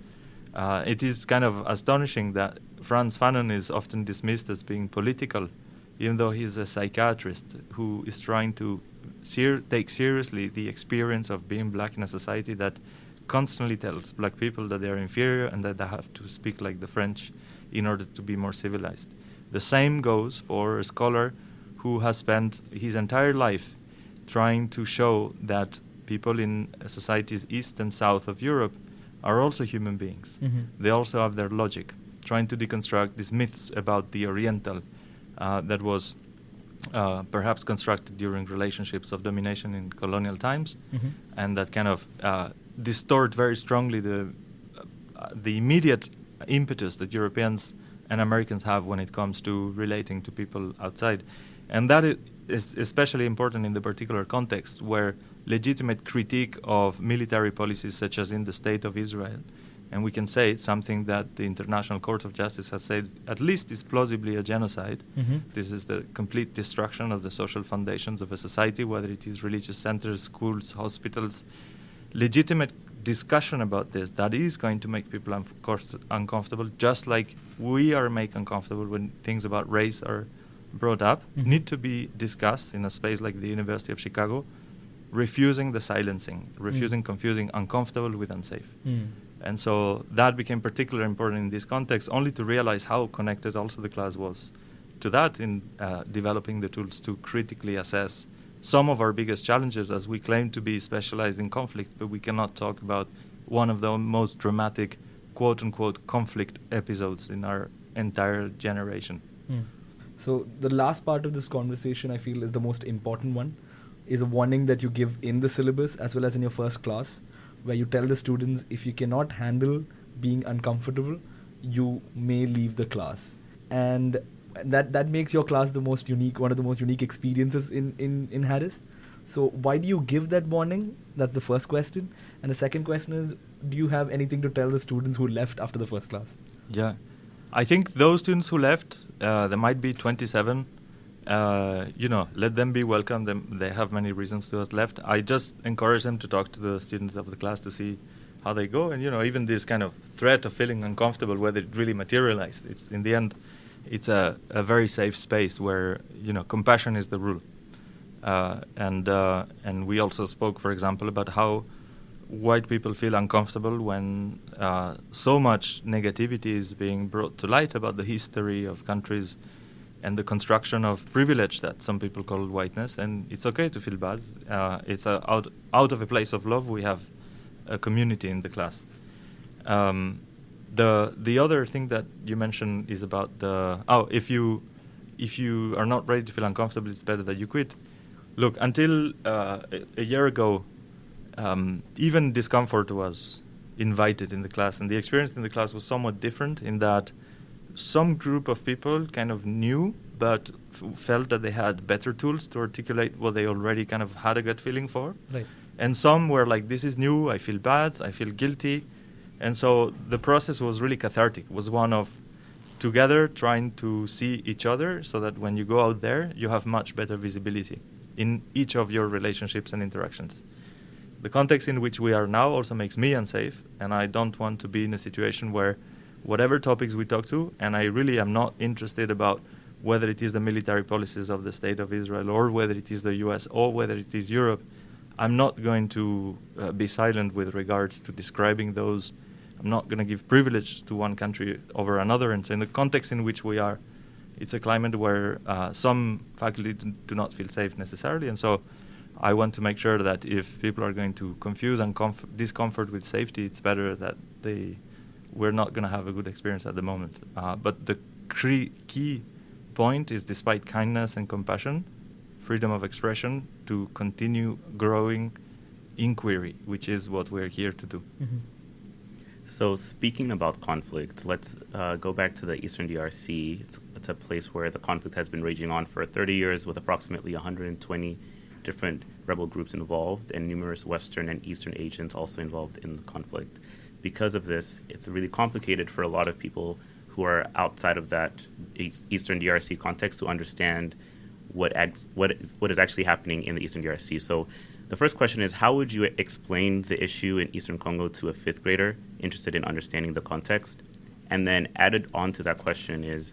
It is kind of astonishing that Frantz Fanon is often dismissed as being political, even though he's a psychiatrist who is trying to take seriously the experience of being black in a society that constantly tells black people that they are inferior and that they have to speak like the French in order to be more civilized. The same goes for a scholar who has spent his entire life trying to show that people in societies east and south of Europe are also human beings. They also have their logic, trying to deconstruct these myths about the Oriental that was perhaps constructed during relationships of domination in colonial times, and that kind of distort very strongly the immediate impetus that Europeans and Americans have when it comes to relating to people outside. And that is especially important in the particular context where legitimate critique of military policies such as in the State of Israel, and we can say it's something that the International Court of Justice has said at least is plausibly a genocide. This is the complete destruction of the social foundations of a society, whether it is religious centers, schools, hospitals. Legitimate discussion about this that is going to make people uncomfortable, just like we are made uncomfortable when things about race are brought up, need to be discussed in a space like the University of Chicago, refusing the silencing, refusing confusing uncomfortable with unsafe. And so that became particularly important in this context, only to realize how connected also the class was to that in developing the tools to critically assess some of our biggest challenges, as we claim to be specialized in conflict, but we cannot talk about one of the most dramatic, quote-unquote, conflict episodes in our entire generation. So the last part of this conversation, I feel, is the most important one, is a warning that you give in the syllabus as well as in your first class, where you tell the students if you cannot handle being uncomfortable, you may leave the class. And that makes your class the most unique, one of the most unique experiences in Harris. So why do you give that warning? That's the first question. And the second question is, do you have anything to tell the students who left after the first class? Yeah. I think those students who left, there might be 27, let them be welcome. They have many reasons to have left. I just encourage them to talk to the students of the class to see how they go. And, even this kind of threat of feeling uncomfortable, whether it really materialized, it's in the end, it's a very safe space where, compassion is the rule. And we also spoke, for example, about how white people feel uncomfortable when so much negativity is being brought to light about the history of countries and the construction of privilege that some people call whiteness. And it's okay to feel bad. It's out of a place of love. We have a community in the class. The other thing that you mentioned is about if you are not ready to feel uncomfortable, it's better that you quit. Look, until a year ago, even discomfort was invited in the class, and the experience in the class was somewhat different in that some group of people kind of knew but felt that they had better tools to articulate what they already kind of had a gut feeling for. Right. And some were like, this is new, I feel bad, I feel guilty. And so the process was really cathartic. It was one of together trying to see each other so that when you go out there, you have much better visibility in each of your relationships and interactions. The context in which we are now also makes me unsafe, and I don't want to be in a situation where whatever topics we talk to, and I really am not interested about whether it is the military policies of the State of Israel or whether it is the US or whether it is Europe, I'm not going to be silent with regards to describing those. I'm not going to give privilege to one country over another. And so in the context in which we are, it's a climate where some faculty do not feel safe necessarily. And so I want to make sure that if people are going to confuse and discomfort with safety, it's better that we're not going to have a good experience at the moment. But the key point is, despite kindness and compassion, freedom of expression, to continue growing inquiry, which is what we're here to do. Mm-hmm. So speaking about conflict, let's go back to the Eastern DRC. It's a place where the conflict has been raging on for 30 years with approximately 120 different rebel groups involved and numerous Western and Eastern agents also involved in the conflict. Because of this, it's really complicated for a lot of people who are outside of that Eastern DRC context to understand what is actually happening in the Eastern DRC. So the first question is, how would you explain the issue in Eastern Congo to a fifth grader interested in understanding the context? And then added on to that question is,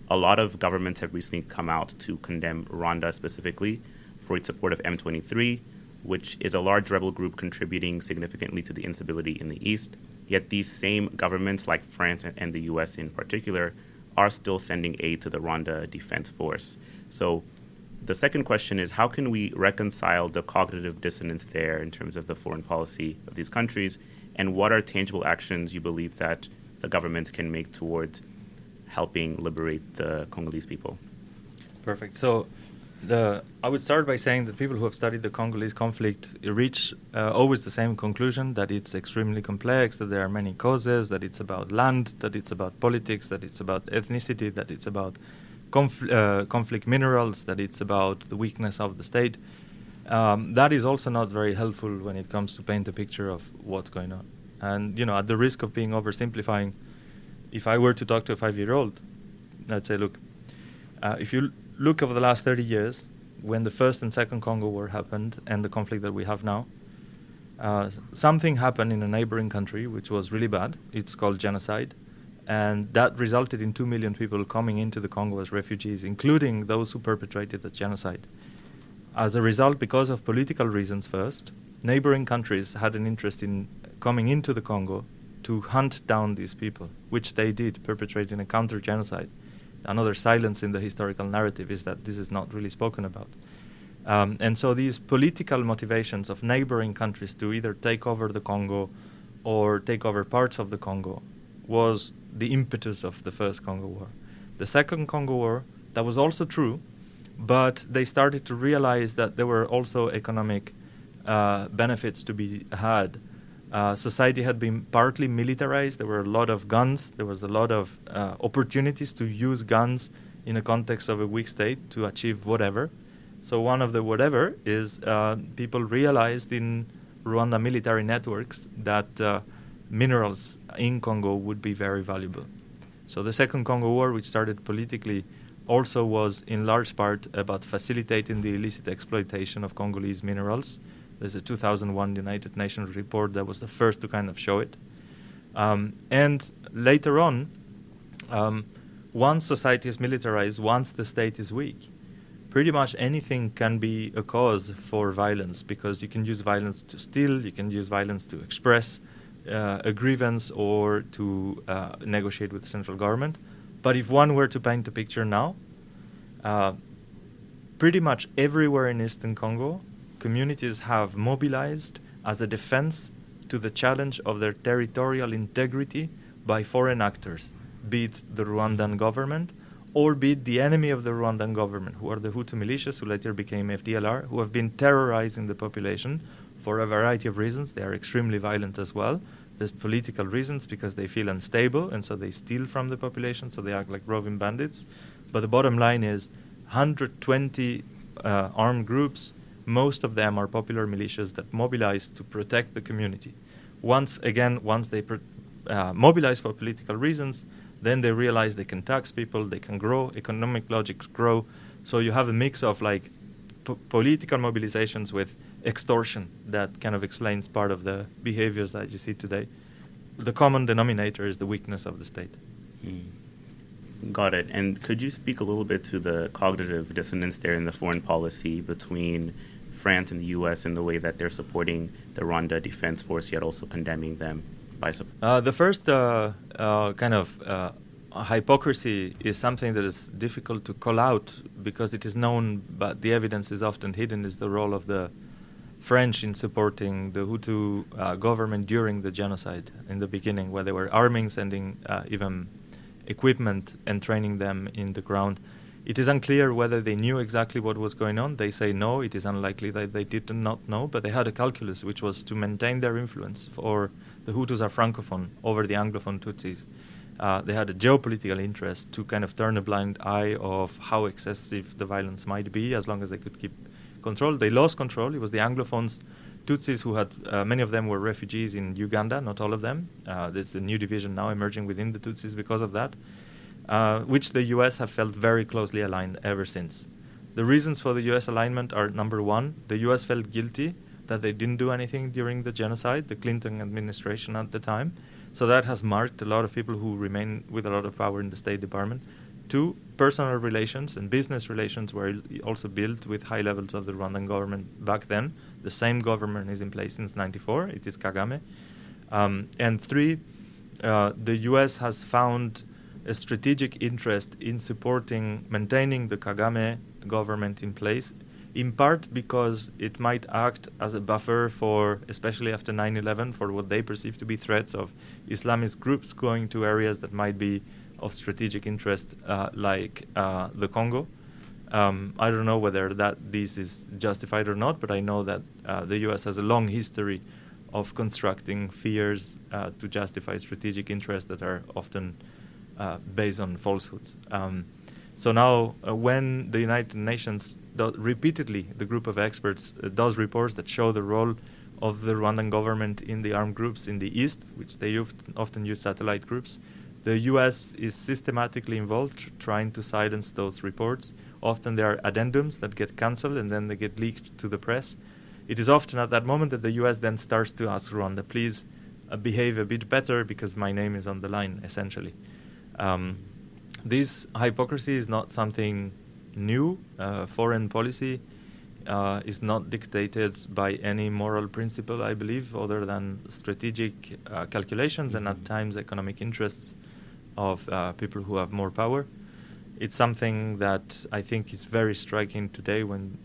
a lot of governments have recently come out to condemn Rwanda specifically for its support of M23, which is a large rebel group contributing significantly to the instability in the East. Yet these same governments, like France and the US in particular, are still sending aid to the Rwanda Defense Force. So the second question is, how can we reconcile the cognitive dissonance there in terms of the foreign policy of these countries, and what are tangible actions you believe that the governments can make towards helping liberate the Congolese people? Perfect. So I would start by saying that people who have studied the Congolese conflict reach always the same conclusion, that it's extremely complex, that there are many causes, that it's about land, that it's about politics, that it's about ethnicity, that it's about conflict minerals, that it's about the weakness of the state. That is also not very helpful when it comes to paint a picture of what's going on. And, at the risk of being oversimplifying, if I were to talk to a 5-year-old, I'd say, look, if you look over the last 30 years, when the First and Second Congo War happened and the conflict that we have now, something happened in a neighboring country which was really bad. It's called genocide. And that resulted in 2 million people coming into the Congo as refugees, including those who perpetrated the genocide. As a result, because of political reasons first, neighboring countries had an interest in coming into the Congo to hunt down these people, which they did, perpetrating a counter-genocide. Another silence in the historical narrative is that this is not really spoken about. And so these political motivations of neighboring countries to either take over the Congo or take over parts of the Congo was the impetus of the First Congo War. The Second Congo War, that was also true, but they started to realize that there were also economic benefits to be had. Society had been partly militarized. There were a lot of guns. There was a lot of opportunities to use guns in a context of a weak state to achieve whatever. So one of the whatever is people realized in Rwanda military networks that minerals in Congo would be very valuable. So the Second Congo War, which started politically, also was in large part about facilitating the illicit exploitation of Congolese minerals. There's a 2001 United Nations report that was the first to kind of show it. And later on, once society is militarized, once the state is weak, pretty much anything can be a cause for violence, because you can use violence to steal, you can use violence to express a grievance or to negotiate with the central government. But if one were to paint a picture now, pretty much everywhere in Eastern Congo, communities have mobilized as a defense to the challenge of their territorial integrity by foreign actors, be it the Rwandan government or be it the enemy of the Rwandan government, who are the Hutu militias, who later became FDLR, who have been terrorizing the population for a variety of reasons. They are extremely violent as well. There's political reasons, because they feel unstable, and so they steal from the population, so they act like roving bandits. But the bottom line is 120 armed groups. Most of them are popular militias that mobilize to protect the community. Once they mobilize for political reasons, Then they realize they can tax people, they can grow, economic logics grow. So you have a mix of like political mobilizations with extortion that kind of explains part of the behaviors that you see today. The common denominator is the weakness of the state. Got it. And could you speak a little bit to the cognitive dissonance there in the foreign policy between France and the U.S. in the way that they're supporting the Rwanda Defense Force, yet also condemning them by support? The first kind of hypocrisy is something that is difficult to call out because it is known, but the evidence is often hidden, is the role of the French in supporting the Hutu government during the genocide in the beginning, where they were arming, sending even equipment and training them in the ground. It is unclear whether they knew exactly what was going on. They say no, it is unlikely that they did not know, but they had a calculus which was to maintain their influence, for the Hutus are francophone over the anglophone Tutsis. They had a geopolitical interest to kind of turn a blind eye of how excessive the violence might be as long as they could keep control. They lost control. It was the anglophones, Tutsis, who had, many of them were refugees in Uganda, not all of them. There's a new division now emerging within the Tutsis because of that, which the US have felt very closely aligned ever since. The reasons for the US alignment are, number one, the US felt guilty that they didn't do anything during the genocide, the Clinton administration at the time. So that has marked a lot of people who remain with a lot of power in the State Department. Two, personal relations and business relations were also built with high levels of the Rwandan government back then. The same government is in place since 1994. It is Kagame. And three, the US has found a strategic interest in supporting, maintaining the Kagame government in place, in part because it might act as a buffer for, especially after 9/11, for what they perceive to be threats of Islamist groups going to areas that might be of strategic interest, like the Congo. I don't know whether this is justified or not, but I know that the U.S. has a long history of constructing fears to justify strategic interests that are often based on falsehoods. So now, when the United Nations repeatedly, the group of experts does reports that show the role of the Rwandan government in the armed groups in the east, which they often use satellite groups, the U.S. is systematically involved, trying to silence those reports. Often there are addendums that get cancelled and then they get leaked to the press. It is often at that moment that the U.S. then starts to ask Rwanda, please behave a bit better because my name is on the line, essentially. This hypocrisy is not something new. Foreign policy is not dictated by any moral principle, I believe, other than strategic calculations and at times economic interests of people who have more power. It's something that I think is very striking today when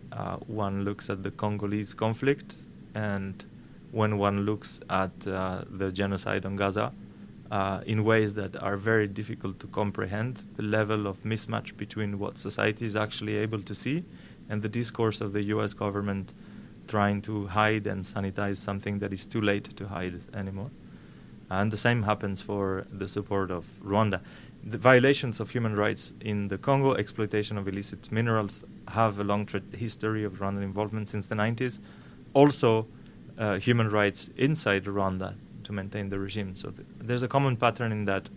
one looks at the Congolese conflict and when one looks at the genocide on Gaza. In ways that are very difficult to comprehend, the level of mismatch between what society is actually able to see and the discourse of the US government trying to hide and sanitize something that is too late to hide anymore. And the same happens for the support of Rwanda. The violations of human rights in the Congo, exploitation of illicit minerals, have a long history of Rwandan involvement since the 90s. Also, human rights inside Rwanda to maintain the regime. So there's a common pattern in that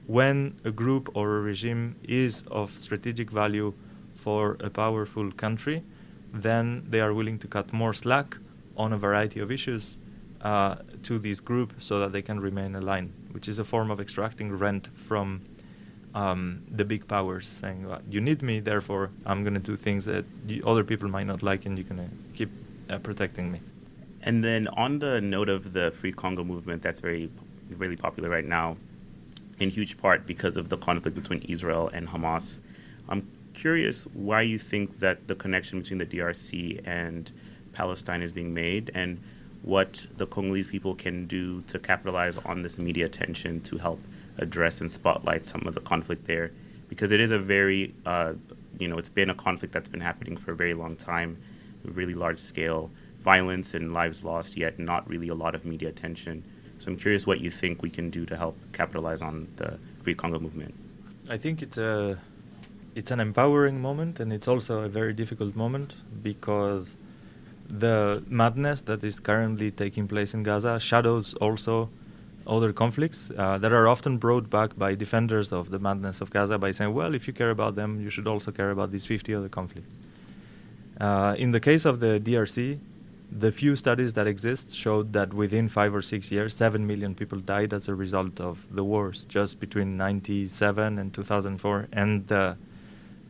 when a group or a regime is of strategic value for a powerful country, then they are willing to cut more slack on a variety of issues to this group so that they can remain aligned, which is a form of extracting rent from the big powers, saying, well, you need me, therefore I'm going to do things that other people might not like and you're going to keep protecting me. And then on the note of the Free Congo movement, that's really popular right now, in huge part because of the conflict between Israel and Hamas. I'm curious why you think that the connection between the DRC and Palestine is being made and what the Congolese people can do to capitalize on this media attention to help address and spotlight some of the conflict there. Because it is a very, it's been a conflict that's been happening for a very long time, really large scale. Violence and lives lost, yet not really a lot of media attention. So I'm curious what you think we can do to help capitalize on the Free Congo movement. I think it's an empowering moment, and it's also a very difficult moment because the madness that is currently taking place in Gaza shadows also other conflicts that are often brought back by defenders of the madness of Gaza by saying, well, if you care about them, you should also care about these 50 other conflicts. In the case of the DRC, the few studies that exist showed that within 5 or 6 years, 7 million people died as a result of the wars, just between 1997 and 2004. And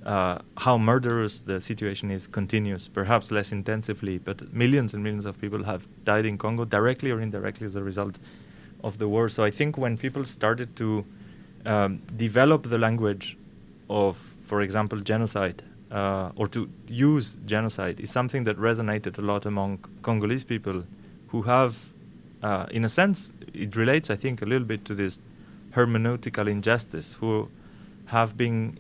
how murderous the situation is continues, perhaps less intensively, but millions and millions of people have died in Congo, directly or indirectly as a result of the war. So I think when people started to develop the language of, for example, genocide, or to use genocide, is something that resonated a lot among Congolese people who have, in a sense, it relates, I think, a little bit to this hermeneutical injustice, who have been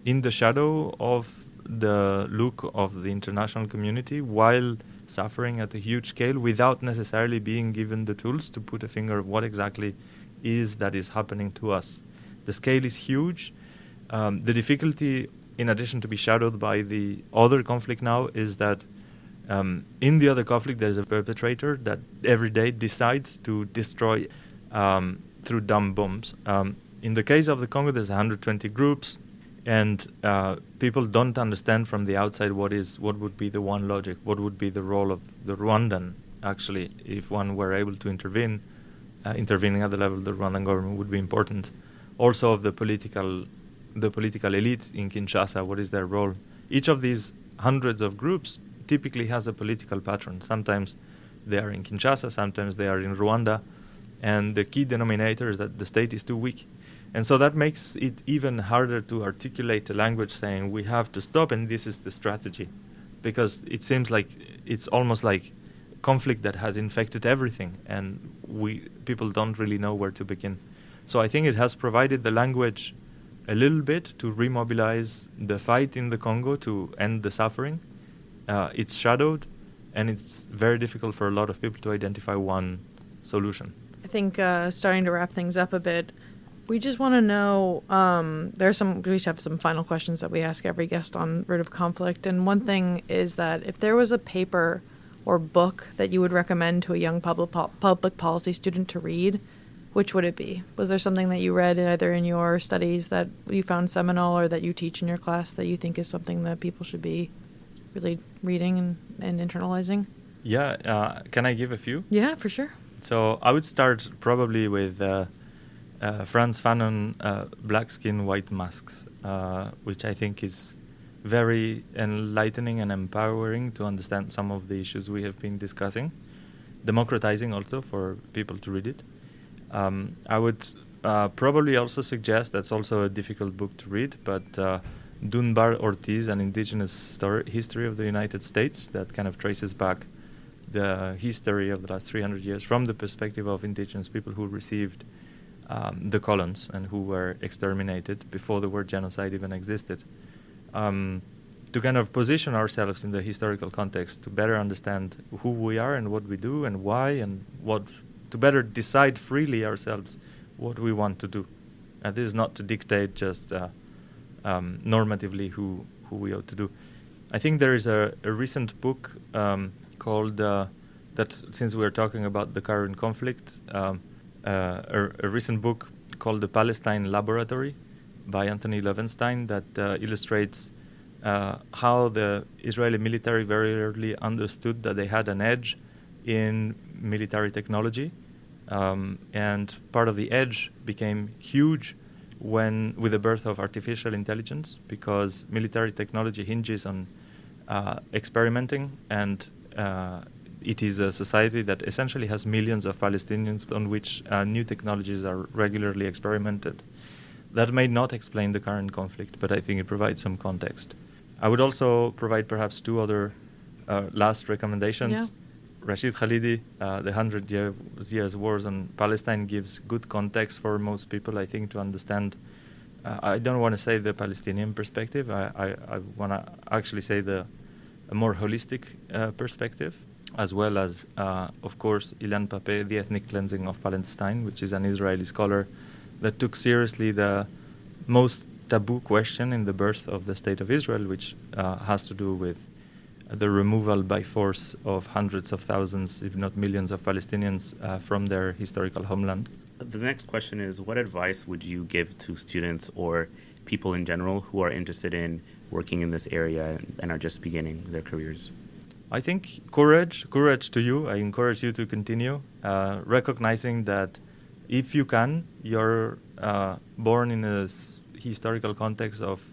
in the shadow of the look of the international community while suffering at a huge scale without necessarily being given the tools to put a finger of what exactly is that is happening to us. The scale is huge. The difficulty, in addition to be shadowed by the other conflict now, is that in the other conflict there's a perpetrator that every day decides to destroy through dumb bombs. In the case of the Congo, there's 120 groups, and people don't understand from the outside what would be the one logic, what would be the role of the Rwandan, actually, if one were able to intervene. Intervening at the level of the Rwandan government would be important. Also of the political elite in Kinshasa, what is their role? Each of these hundreds of groups typically has a political patron. Sometimes they are in Kinshasa, sometimes they are in Rwanda, and the key denominator is that the state is too weak. And so that makes it even harder to articulate a language saying we have to stop and this is the strategy, because it seems like it's almost like conflict that has infected everything, and people don't really know where to begin. So I think it has provided the language a little bit to remobilize the fight in the Congo to end the suffering. It's shadowed, and it's very difficult for a lot of people to identify one solution. I think starting to wrap things up a bit, we just want to know, we have some final questions that we ask every guest on Root of Conflict, and one thing is that if there was a paper or book that you would recommend to a young public policy student to read, which would it be? Was there something that you read either in your studies that you found seminal or that you teach in your class that you think is something that people should be really reading and internalizing? Yeah, can I give a few? Yeah, for sure. So I would start probably with Frantz Fanon, Black Skin, White Masks, which I think is very enlightening and empowering to understand some of the issues we have been discussing. Democratizing also for people to read it. I would probably also suggest, that's also a difficult book to read, but Dunbar Ortiz, An Indigenous History of the United States, that kind of traces back the history of the last 300 years from the perspective of indigenous people who received the colons and who were exterminated before the word genocide even existed. To kind of position ourselves in the historical context, to better understand who we are and what we do and why, and to better decide freely ourselves what we want to do. And this is not to dictate just normatively who we ought to do. I think there is a recent book called, that since we're talking about the Karun conflict, a recent book called The Palestine Laboratory by Anthony Levenstein that illustrates how the Israeli military very early understood that they had an edge in military technology, and part of the edge became huge with the birth of artificial intelligence, because military technology hinges on experimenting, and it is a society that essentially has millions of Palestinians on which new technologies are regularly experimented. That may not explain the current conflict, but I think it provides some context. I would also provide perhaps two other last recommendations. Yeah. Rashid Khalidi, The 100 Years Wars on Palestine, gives good context for most people, I think, to understand. I don't want to say the Palestinian perspective. I want to actually say a more holistic perspective, as well as, of course, Ilan Pape, The Ethnic Cleansing of Palestine, which is an Israeli scholar that took seriously the most taboo question in the birth of the State of Israel, which has to do with the removal by force of hundreds of thousands, if not millions, of Palestinians from their historical homeland. The next question is, what advice would you give to students or people in general who are interested in working in this area and are just beginning their careers? I think courage to you. I encourage you to continue, recognizing that if you can, you're born in a historical context of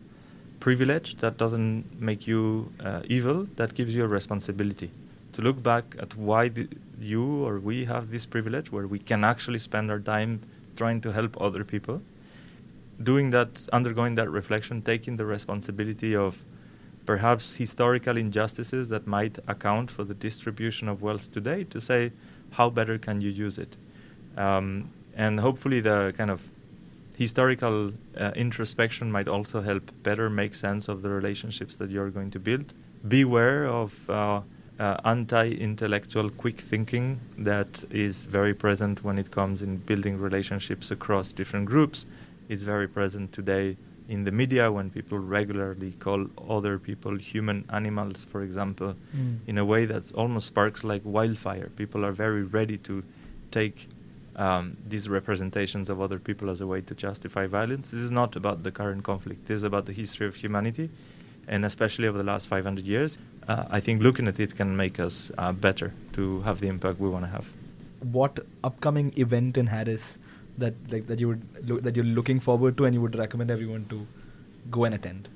privilege. That doesn't make you evil. That gives you a responsibility to look back at why you or we have this privilege, where we can actually spend our time trying to help other people. Doing that, undergoing that reflection, taking the responsibility of perhaps historical injustices that might account for the distribution of wealth today, to say, how better can you use it? And hopefully the kind of historical introspection might also help better make sense of the relationships that you're going to build. Beware of anti-intellectual quick thinking that is very present when it comes in building relationships across different groups. It's very present today in the media when people regularly call other people human animals, for example, in a way that almost sparks like wildfire. People are very ready to take these representations of other people as a way to justify violence. This is not about the current conflict. This is about the history of humanity, and especially over the last 500 years. I think looking at it can make us better to have the impact we want to have. What upcoming event in Harris that you're looking forward to and you would recommend everyone to go and attend?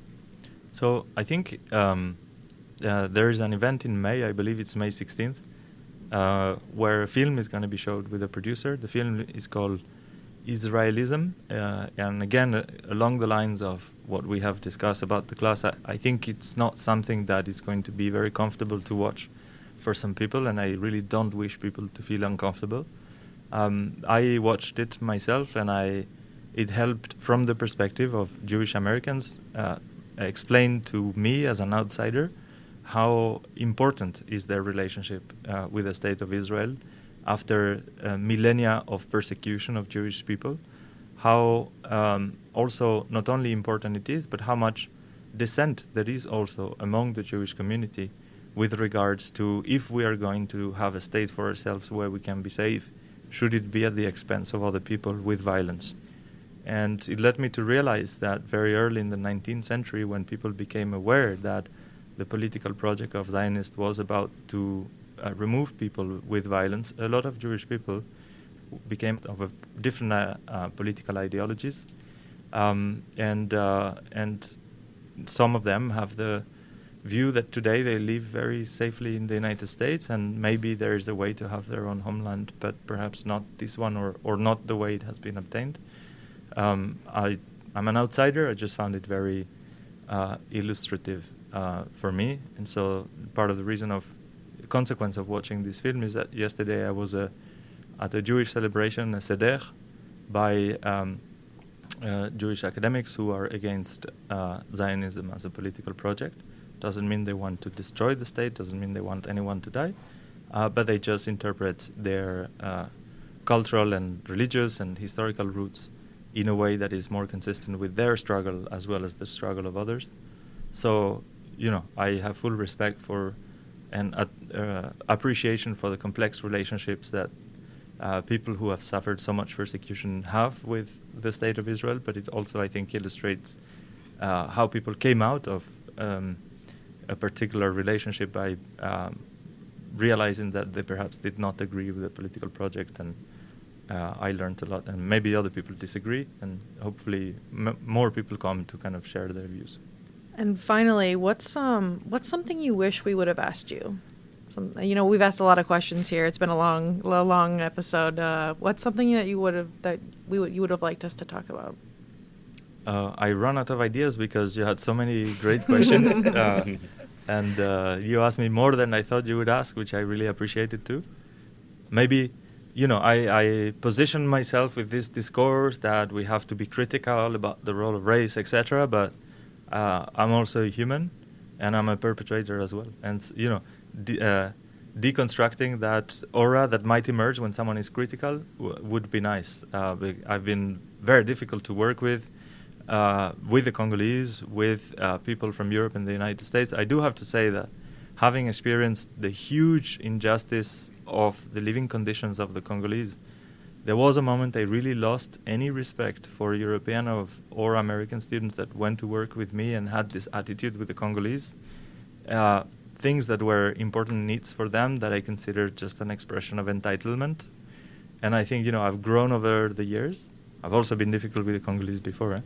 So I think there is an event in May, I believe it's May 16th, where a film is going to be showed with a producer. The film is called Israelism, and again, along the lines of what we have discussed about the class, I think it's not something that is going to be very comfortable to watch for some people, and I really don't wish people to feel uncomfortable. I watched it myself, and it helped from the perspective of Jewish Americans explain to me as an outsider how important is their relationship with the state of Israel after millennia of persecution of Jewish people, how also not only important it is, but how much dissent there is also among the Jewish community with regards to if we are going to have a state for ourselves where we can be safe, should it be at the expense of other people with violence? And it led me to realize that very early in the 19th century, when people became aware that the political project of Zionists was about to remove people with violence, a lot of Jewish people became of a different political ideologies, and some of them have the view that today they live very safely in the United States, and maybe there is a way to have their own homeland, but perhaps not this one, or not the way it has been obtained. I'm an outsider. I just found it very illustrative for me, and so part of the consequence of watching this film is that yesterday I was at a Jewish celebration, a seder, by Jewish academics who are against Zionism as a political project. Doesn't mean they want to destroy the state, doesn't mean they want anyone to die, but they just interpret their cultural and religious and historical roots in a way that is more consistent with their struggle as well as the struggle of others. So, I have full respect for and appreciation for the complex relationships that people who have suffered so much persecution have with the state of Israel, but it also, I think, illustrates how people came out of a particular relationship by realizing that they perhaps did not agree with the political project, and I learned a lot, and maybe other people disagree, and hopefully more people come to kind of share their views. And finally, what's something you wish we would have asked you? We've asked a lot of questions here. It's been a long episode. What's something that you would have liked us to talk about? I run out of ideas because you had so many great questions, and you asked me more than I thought you would ask, which I really appreciated too. Maybe, I position myself with this discourse that we have to be critical about the role of race, etc., but I'm also a human, and I'm a perpetrator as well. And, deconstructing that aura that might emerge when someone is critical would be nice. I've been very difficult to work with the Congolese, with people from Europe and the United States. I do have to say that having experienced the huge injustice of the living conditions of the Congolese, there was a moment I really lost any respect for European or American students that went to work with me and had this attitude with the Congolese. Things that were important needs for them that I considered just an expression of entitlement. And I think, I've grown over the years. I've also been difficult with the Congolese before,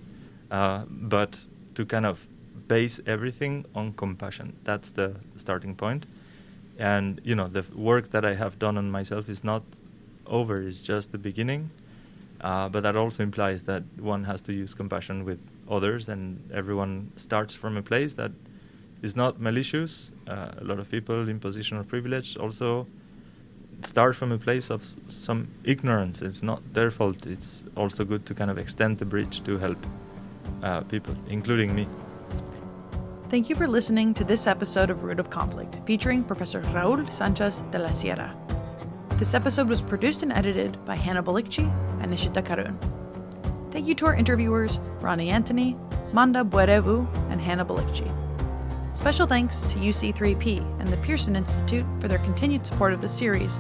but to kind of base everything on compassion. That's the starting point. And, the work that I have done on myself is not over, it's just the beginning. But that also implies that one has to use compassion with others, and everyone starts from a place that is not malicious. A lot of people in position of privilege also start from a place of some ignorance. It's not their fault. It's also good to kind of extend the bridge to help people, including me. Thank you for listening to this episode of Root of Conflict, featuring Professor Raul Sanchez de la Sierra. This episode was produced and edited by Hannah Balikci and Nishita Karun. Thank you to our interviewers, Rony Anthony, Manda, Bwerevu, and Hannah Balikci. Special thanks to UC3P and the Pearson Institute for their continued support of the series.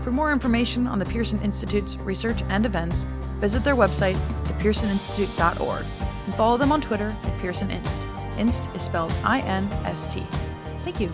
For more information on the Pearson Institute's research and events, visit their website, thepearsoninstitute.org, and follow them on Twitter at PearsonInst. Inst is spelled INST. Thank you.